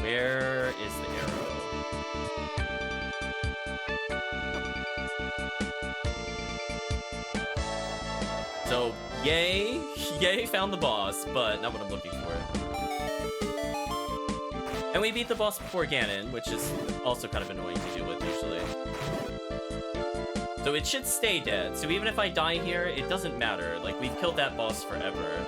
A: Where is the arrow? So, yay found the boss, but not what I'm looking for. And we beat the boss before Ganon, which is also kind of annoying to deal with usually. So it should stay dead. So even if I die here, it doesn't matter. Like, we've killed that boss forever.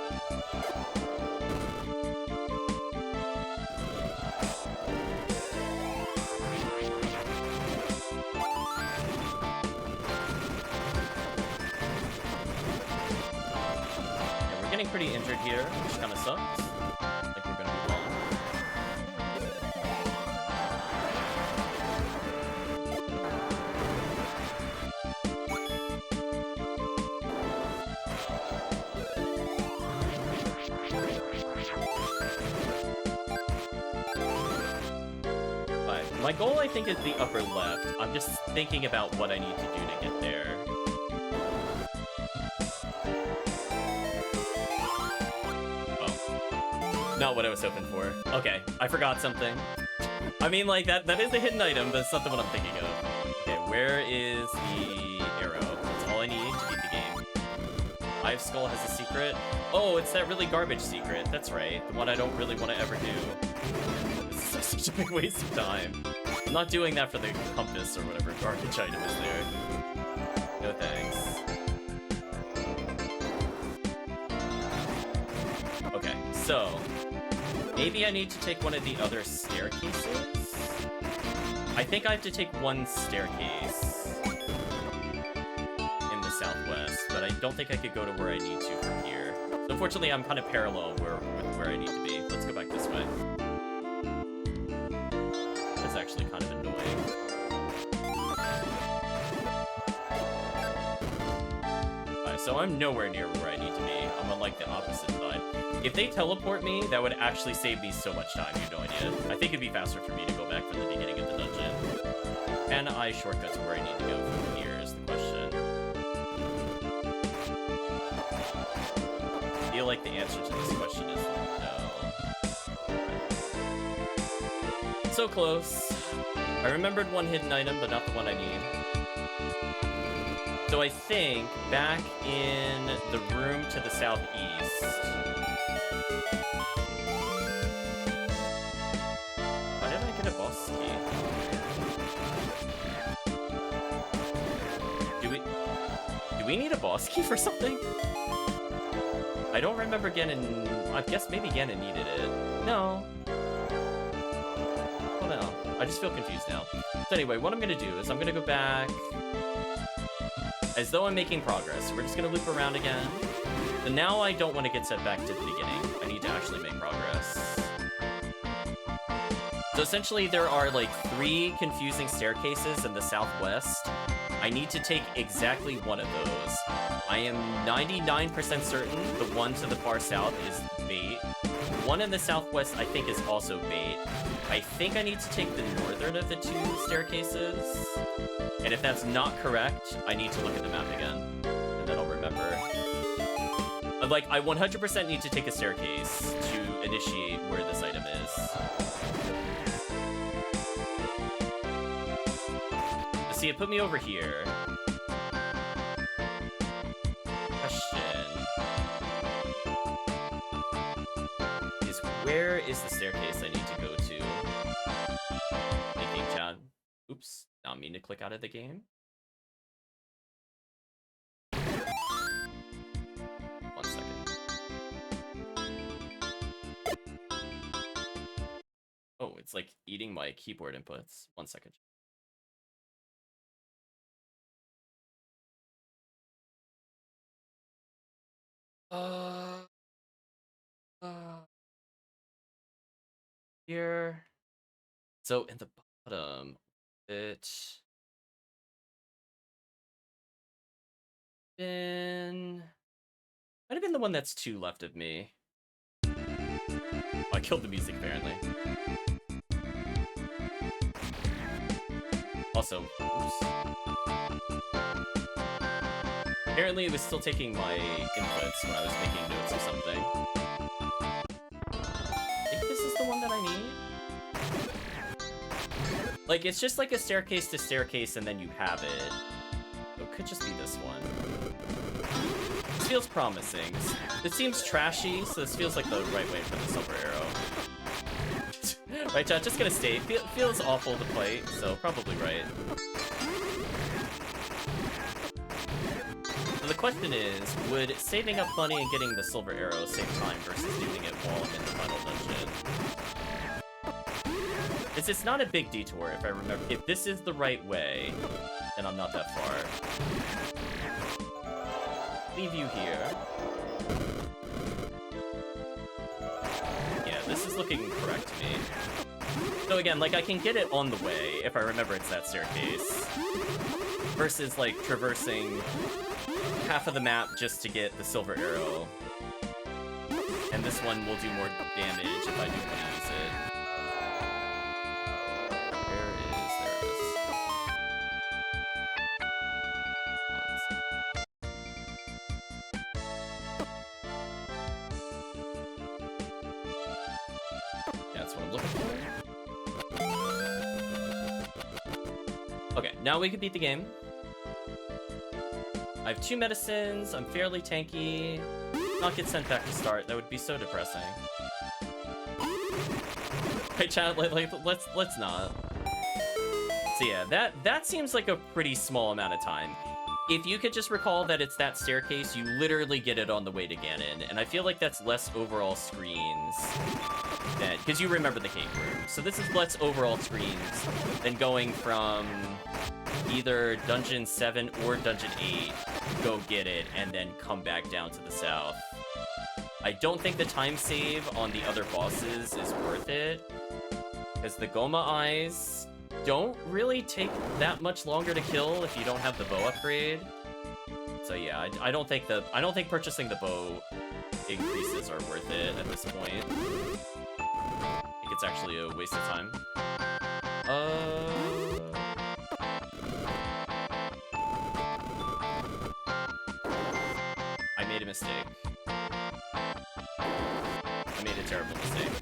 A: Yeah, we're getting pretty injured here, which kind of sucks. I think we're gonna move on. My goal, I think, is the upper left. I'm just thinking about what I need to do to get there. Oh. Not what I was hoping for. Okay, I forgot something. I mean, like, that is a hidden item, but it's not the one I'm thinking of. Okay, where is the arrow? That's all I need to beat the game. Ive Skull has a secret. Oh, it's that really garbage secret. That's right. The one I don't really want to ever do. This is such a big waste of time. I'm not doing that for the compass or whatever garbage item is there. No thanks. Okay, so maybe I need to take one of the other staircases? I think I have to take one staircase in the southwest, but I don't think I could go to where I need to from here. So unfortunately, I'm kind of parallel with where I need to be. Let's go back this way. That's actually kind of annoying. Alright, so I'm nowhere near where I need to be. I'm on, like, the opposite side. If they teleport me, that would actually save me so much time, you have no idea. I think it'd be faster for me to go back from the beginning of the dungeon. Can I shortcut to where I need to go from here is the question. I feel like the answer to this question is no. So close. I remembered one hidden item, but not the one I need. So I think back in the room to the southeast. Why did I get a boss key? Do we need a boss key for something? I don't remember Ganon. I guess maybe Ganon needed it. No. Oh no. I just feel confused now. So anyway, what I'm gonna do is I'm gonna go back as though I'm making progress. We're just gonna loop around again. And now I don't want to get set back to the beginning. I need to actually make progress. So essentially there are like 3 confusing staircases in the southwest. I need to take exactly one of those. I am 99% certain the one to the far south is bait. One in the southwest I think is also bait. I think I need to take the northern of the 2 staircases. And if that's not correct, I need to look at the map again. And then I'll remember. Like, I 100% need to take a staircase to initiate where this item is. See, it put me over here. Question is, where is the staircase I need to go to? Thinking, chat. Oops, not mean to click out of the game. One second. Oh, it's like eating my keyboard inputs. One second. Here. So in the bottom, it might have been the one that's 2 left of me. Oh, I killed the music apparently. Also, oops. Apparently it was still taking my inputs when I was making notes or something. I think this is the one that I need. Like, it's just like a staircase to staircase and then you have it. So it could just be this one. This feels promising. This seems trashy, so this feels like the right way for the silver arrow. Right, chat? Just gonna stay. Feels awful to play, so probably right. So the question is, would saving up money and getting the silver arrow save time versus doing it while I'm in the final dungeon? It's not a big detour if I remember. If this is the right way, then I'm not that far. Leave you here. Yeah, this is looking correct to me. So again, like, I can get it on the way if I remember it's that staircase. Versus, like, traversing half of the map just to get the silver arrow. And this one will do more damage if I do want to use it. Where is... there it is. Yeah, that's what I'm looking for. Okay, now we can beat the game. I have 2 medicines, I'm fairly tanky. Not get sent back to start, that would be so depressing. Right, chat, let's not. So yeah, that seems like a pretty small amount of time. If you could just recall that it's that staircase, you literally get it on the way to Ganon, and I feel like that's less overall screens than, because you remember the cave room. So this is less overall screens than going from either Dungeon 7 or Dungeon 8, go get it, and then come back down to the south. I don't think the time save on the other bosses is worth it, because the Goma Eyes don't really take that much longer to kill if you don't have the bow upgrade. So yeah, I don't think purchasing the bow increases are worth it at this point. I think it's actually a waste of time. I made a mistake. I made a terrible mistake.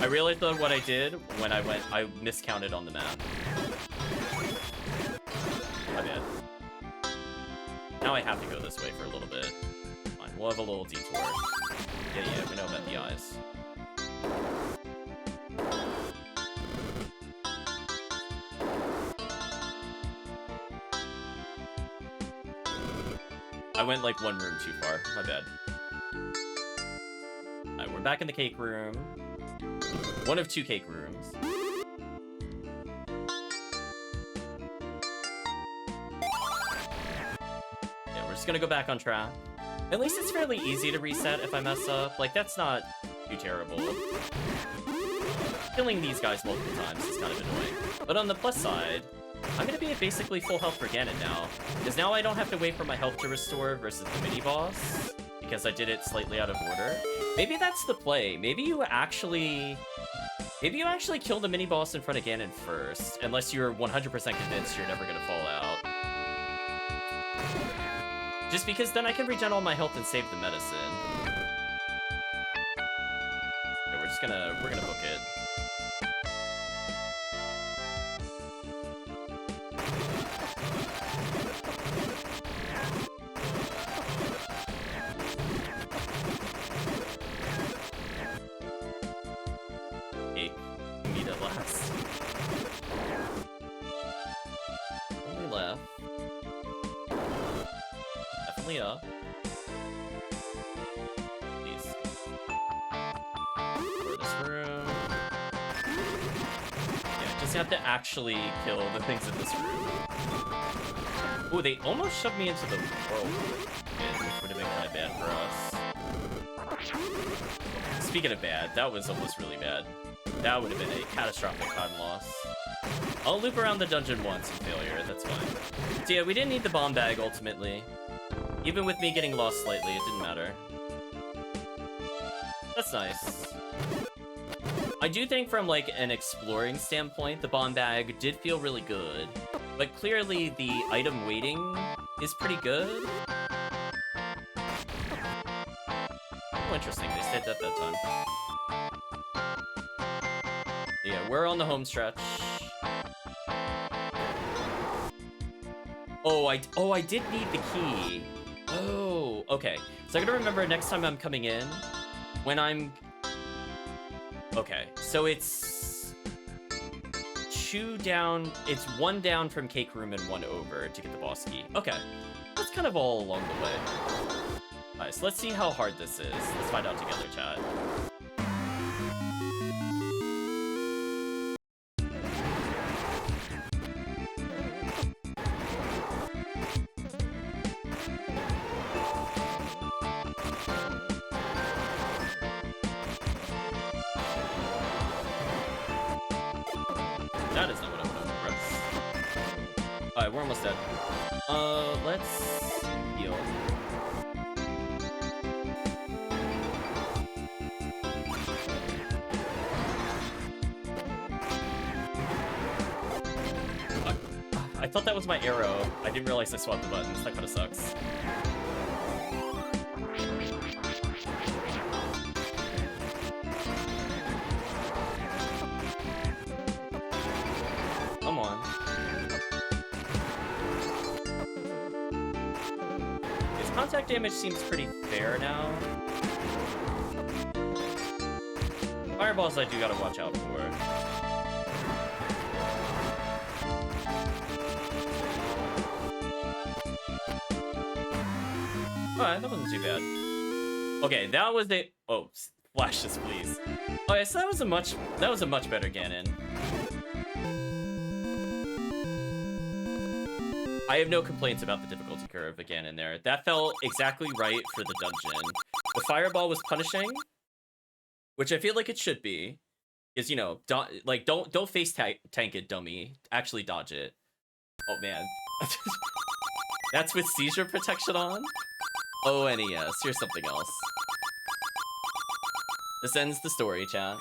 A: I realized though what I did when I miscounted on the map. My bad. Now I have to go this way for a little bit. Fine, we'll have a little detour. Yeah, we know about the eyes. I went like 1 room too far. My bad. Alright, we're back in the cake room. 1 of 2 cake rooms. Yeah, we're just gonna go back on track. At least it's fairly easy to reset if I mess up. Like, that's not too terrible. Killing these guys multiple times is kind of annoying. But on the plus side, I'm gonna be at basically full health for Ganon now. Because now I don't have to wait for my health to restore versus the mini-boss. Because I did it slightly out of order. Maybe that's the play. Maybe you actually kill the mini-boss in front of Ganon first. Unless you're 100% convinced you're never gonna fall out. Just because then I can regen all my health and save the medicine. Okay, we're gonna book it. Meet at last. Only left. Definitely up. Please. For this room. Yeah, just have to actually kill the things in this room. Oh, they almost shoved me into the whirlpool, which would have been kind of bad for us. Speaking of bad, that was almost really bad. That would have been a catastrophic time loss. I'll loop around the dungeon once and failure, that's fine. So yeah, we didn't need the bomb bag ultimately. Even with me getting lost slightly, it didn't matter. That's nice. I do think from like an exploring standpoint, the bomb bag did feel really good. But clearly the item weighting is pretty good. Oh, interesting, they said that time. Yeah, we're on the home stretch. Oh, I did need the key. Oh, okay. So I gotta remember next time I'm coming in, when I'm... Okay, so it's... 2 down, it's 1 down from Cake Room and 1 over to get the boss key. Okay, that's kind of all along the way. Alright, so let's see how hard this is. Let's find out together, chat. That is not what I want to press. Alright, we're almost dead. Let's heal. I thought that was my arrow. I didn't realize I swapped the buttons. That kind of sucks. Come on. His contact damage seems pretty fair now. Fireballs I do gotta watch out for. Alright, that wasn't too bad. Okay, that was the... Oh, flashes, please. Okay, so that was a much better Ganon. I have no complaints about the difficulty curve again in there. That felt exactly right for the dungeon. The fireball was punishing, which I feel like it should be. Is, you know, don't face tank it, dummy. Actually dodge it. Oh man. That's with seizure protection on? Oh, NES, here's something else. This ends the story, chat.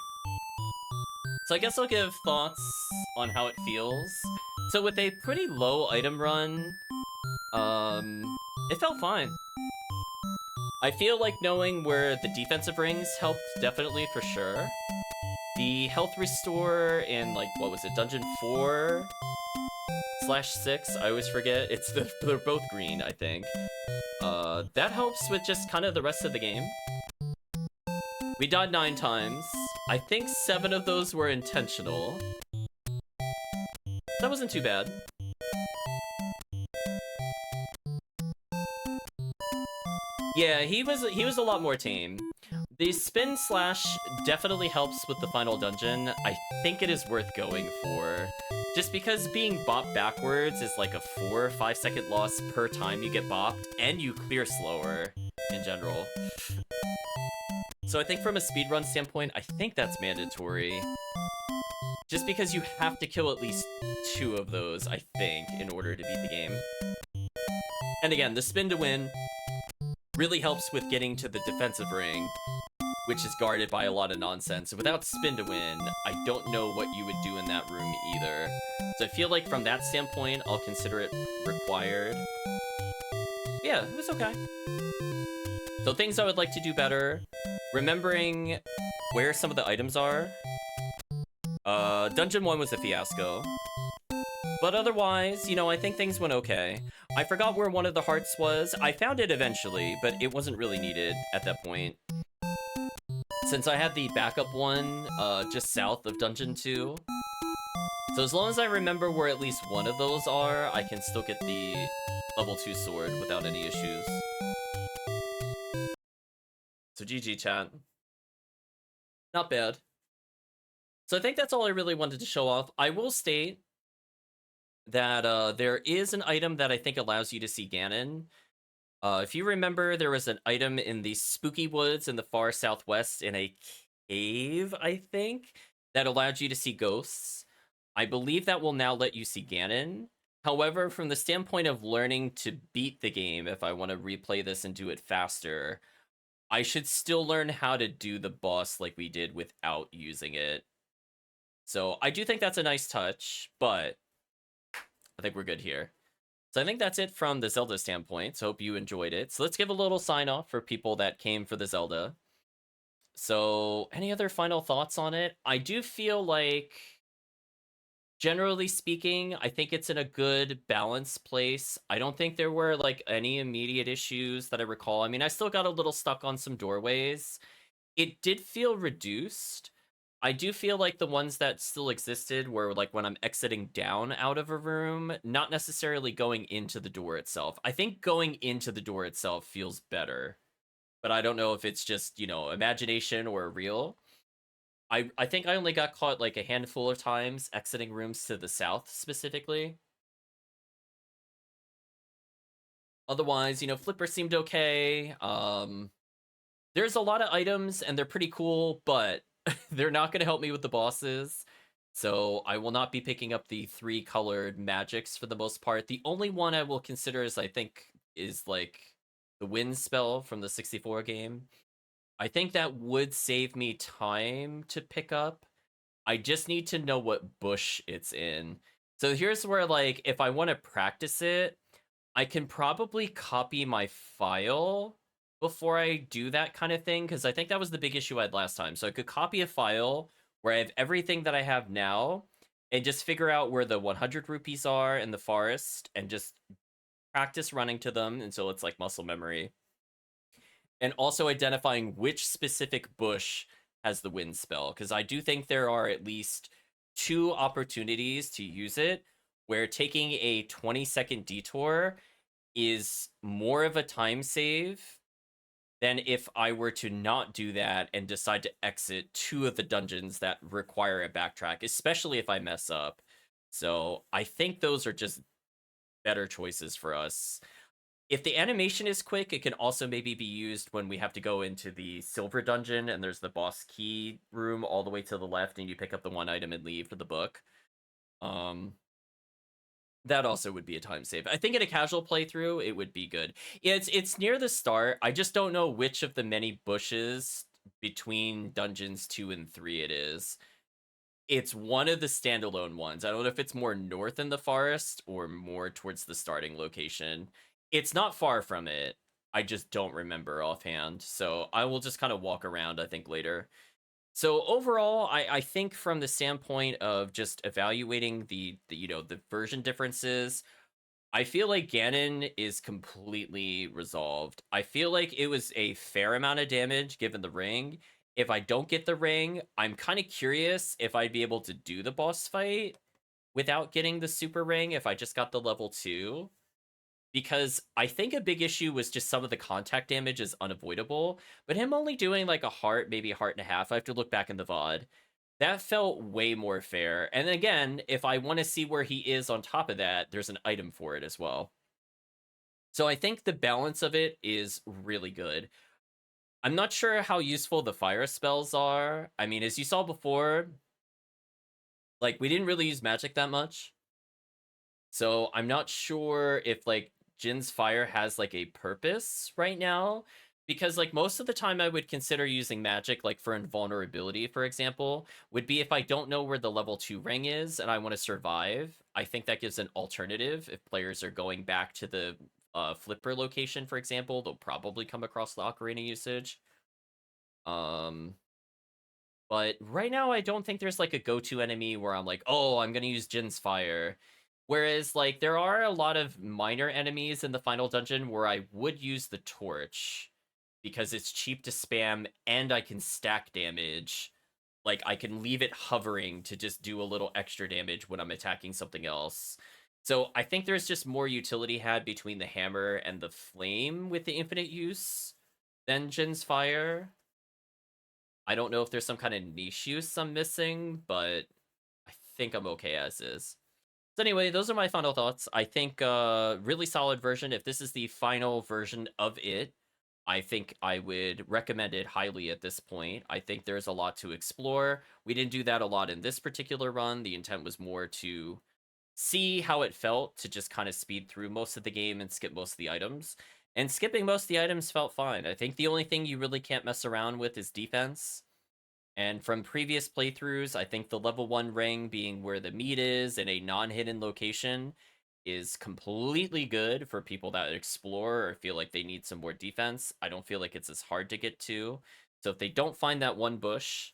A: So I guess I'll give thoughts on how it feels. So with a pretty low item run, it felt fine. I feel like knowing where the defensive rings helped definitely for sure. The health restore in, like, what was it, Dungeon 4/6, I always forget. They're both green, I think. That helps with just kind of the rest of the game. We died 9 times. I think 7 of those were intentional. That wasn't too bad. Yeah, he was a lot more tame. The spin slash definitely helps with the final dungeon. I think it is worth going for. Just because being bopped backwards is like a 4 or 5 second loss per time you get bopped, and you clear slower in general. So I think from a speedrun standpoint, I think that's mandatory. Just because you have to kill at least 2 of those, I think, in order to beat the game. And again, the spin to win really helps with getting to the defensive ring, which is guarded by a lot of nonsense. So without spin to win, I don't know what you would do in that room either. So I feel like from that standpoint, I'll consider it required. Yeah, it was okay. So things I would like to do better, remembering where some of the items are. Dungeon 1 was a fiasco. But otherwise, you know, I think things went okay. I forgot where one of the hearts was. I found it eventually, but it wasn't really needed at that point. Since I had the backup one just south of Dungeon 2. So as long as I remember where at least one of those are, I can still get the level 2 sword without any issues. So GG, chat. Not bad. So I think that's all I really wanted to show off. I will state that there is an item that I think allows you to see Ganon. If you remember, there was an item in the spooky woods in the far southwest in a cave, I think, that allowed you to see ghosts. I believe that will now let you see Ganon. However, from the standpoint of learning to beat the game, if I want to replay this and do it faster, I should still learn how to do the boss like we did without using it. So I do think that's a nice touch, but I think we're good here. So I think that's it from the Zelda standpoint. So hope you enjoyed it. So let's give a little sign off for people that came for the Zelda. So any other final thoughts on it? I do feel like, generally speaking, I think it's in a good balanced place. I don't think there were like any immediate issues that I recall. I mean, I still got a little stuck on some doorways. It did feel reduced. I do feel like the ones that still existed were like when I'm exiting down out of a room, not necessarily going into the door itself. I think going into the door itself feels better, but I don't know if it's just, you know, imagination or real. I think I only got caught like a handful of times exiting rooms to the south specifically. Otherwise, you know, Flipper seemed okay. There's a lot of items and they're pretty cool, but they're not going to help me with the bosses. So I will not be picking up the 3 colored magics for the most part. The only one I will consider is, I think, is like the wind spell from the 64 game. I think that would save me time to pick up. I just need to know what bush it's in. So here's where, like, if I want to practice it, I can probably copy my file before I do that kind of thing, because I think that was the big issue I had last time. So I could copy a file where I have everything that I have now and just figure out where the 100 rupees are in the forest and just practice running to them until it's like muscle memory. And also identifying which specific bush has the wind spell, because I do think there are at least 2 opportunities to use it where taking a 20-second detour is more of a time save than if I were to not do that and decide to exit 2 of the dungeons that require a backtrack, especially if I mess up. So I think those are just better choices for us. If the animation is quick, it can also maybe be used when we have to go into the silver dungeon and there's the boss key room all the way to the left and you pick up the 1 item and leave for the book. That also would be a time save. I think in a casual playthrough, it would be good. It's near the start. I just don't know which of the many bushes between dungeons 2 and 3 it is. It's one of the standalone ones. I don't know if it's more north in the forest or more towards the starting location. It's not far from it. I just don't remember offhand. So I will just kind of walk around, I think, later. So overall, I think from the standpoint of just evaluating the you know, the version differences, I feel like Ganon is completely resolved. I feel like it was a fair amount of damage given the ring. If I don't get the ring, I'm kind of curious if I'd be able to do the boss fight without getting the super ring if I just got the level 2. Because I think a big issue was just some of the contact damage is unavoidable, but him only doing like a heart, maybe a heart and a half, I have to look back in the VOD. That felt way more fair. And again, if I want to see where he is on top of that, there's an item for it as well. So I think the balance of it is really good. I'm not sure how useful the fire spells are. I mean, as you saw before, like, we didn't really use magic that much. So I'm not sure if, like, Jin's fire has, like, a purpose right now. Because, like, most of the time I would consider using magic, like, for invulnerability, for example, would be if I don't know where the level 2 ring is and I want to survive. I think that gives an alternative if players are going back to the flipper location, for example, they'll probably come across the ocarina usage. But right now, I don't think there's like a go-to enemy where I'm like, oh, I'm gonna use Jin's Fire. Whereas, like, there are a lot of minor enemies in the final dungeon where I would use the torch because it's cheap to spam and I can stack damage. Like, I can leave it hovering to just do a little extra damage when I'm attacking something else. So I think there's just more utility had between the hammer and the flame with the infinite use than Jin's Fire. I don't know if there's some kind of niche use I'm missing, but I think I'm okay as is. So anyway, those are my final thoughts. I think really solid version. If this is the final version of it, I think I would recommend it highly at this point. I think there's a lot to explore. We didn't do that a lot in this particular run. The intent was more to see how it felt to just kind of speed through most of the game and skip most of the items. And skipping most of the items felt fine. I think the only thing you really can't mess around with is defense. And from previous playthroughs, I think the level 1 ring being where the meat is in a non-hidden location is completely good for people that explore or feel like they need some more defense. I don't feel like it's as hard to get to. So if they don't find that one bush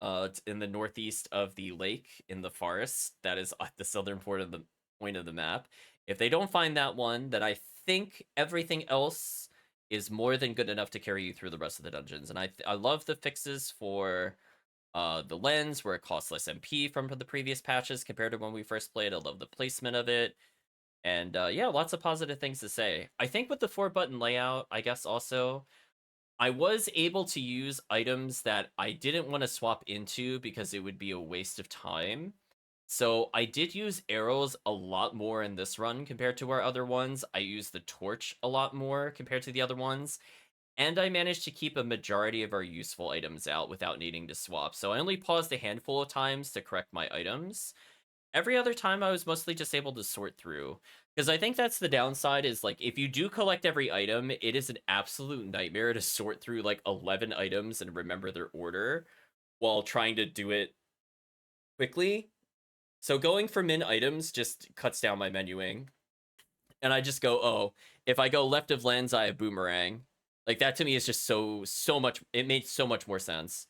A: it's in the northeast of the lake in the forest, that is at the southern point of the map. If they don't find that one, then I think everything else is more than good enough to carry you through the rest of the dungeons. And I love the fixes for the lens, where it costs less MP from the previous patches compared to when we first played. I love the placement of it. And yeah, lots of positive things to say. I think with the 4-button layout, I guess also, I was able to use items that I didn't want to swap into because it would be a waste of time. So I did use arrows a lot more in this run compared to our other ones. I used the torch a lot more compared to the other ones. And I managed to keep a majority of our useful items out without needing to swap. So I only paused a handful of times to correct my items. Every other time I was mostly just able to sort through. Because I think that's the downside is, like, if you do collect every item, it is an absolute nightmare to sort through, like, 11 items and remember their order while trying to do it quickly. So going for min items just cuts down my menuing. And I just go, oh, if I go left of lens, I have boomerang. Like, that to me is just so much, it made so much more sense.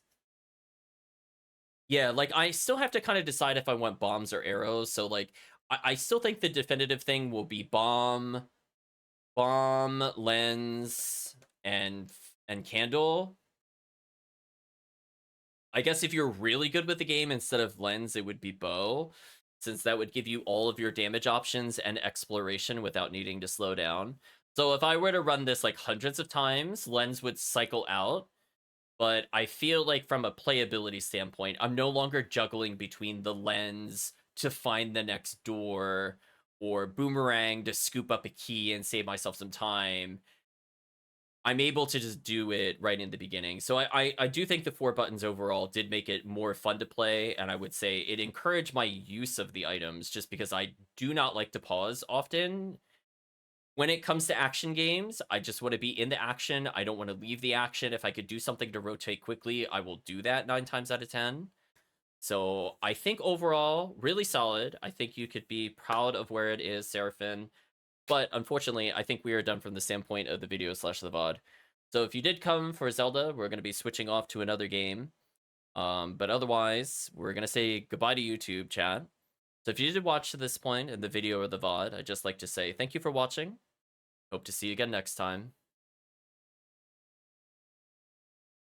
A: Yeah, like, I still have to kind of decide if I want bombs or arrows. So, like, I still think the definitive thing will be bomb, lens, and candle. I guess if you're really good with the game, instead of lens, it would be bow, since that would give you all of your damage options and exploration without needing to slow down. So if I were to run this like hundreds of times, lens would cycle out. But I feel like from a playability standpoint, I'm no longer juggling between the lens to find the next door or boomerang to scoop up a key and save myself some time. I'm able to just do it right in the beginning. So I do think the 4 buttons overall did make it more fun to play, and I would say it encouraged my use of the items just because I do not like to pause often. When it comes to action games, I just want to be in the action. I don't want to leave the action. If I could do something to rotate quickly, I will do that 9 times out of 10. So I think overall, really solid. I think you could be proud of where it is, Seraphin. But unfortunately, I think we are done from the standpoint of the video / the VOD. So if you did come for Zelda, we're going to be switching off to another game. But otherwise, we're going to say goodbye to YouTube, chat. So if you did watch to this point in the video or the VOD, I'd just like to say thank you for watching. Hope to see you again next time.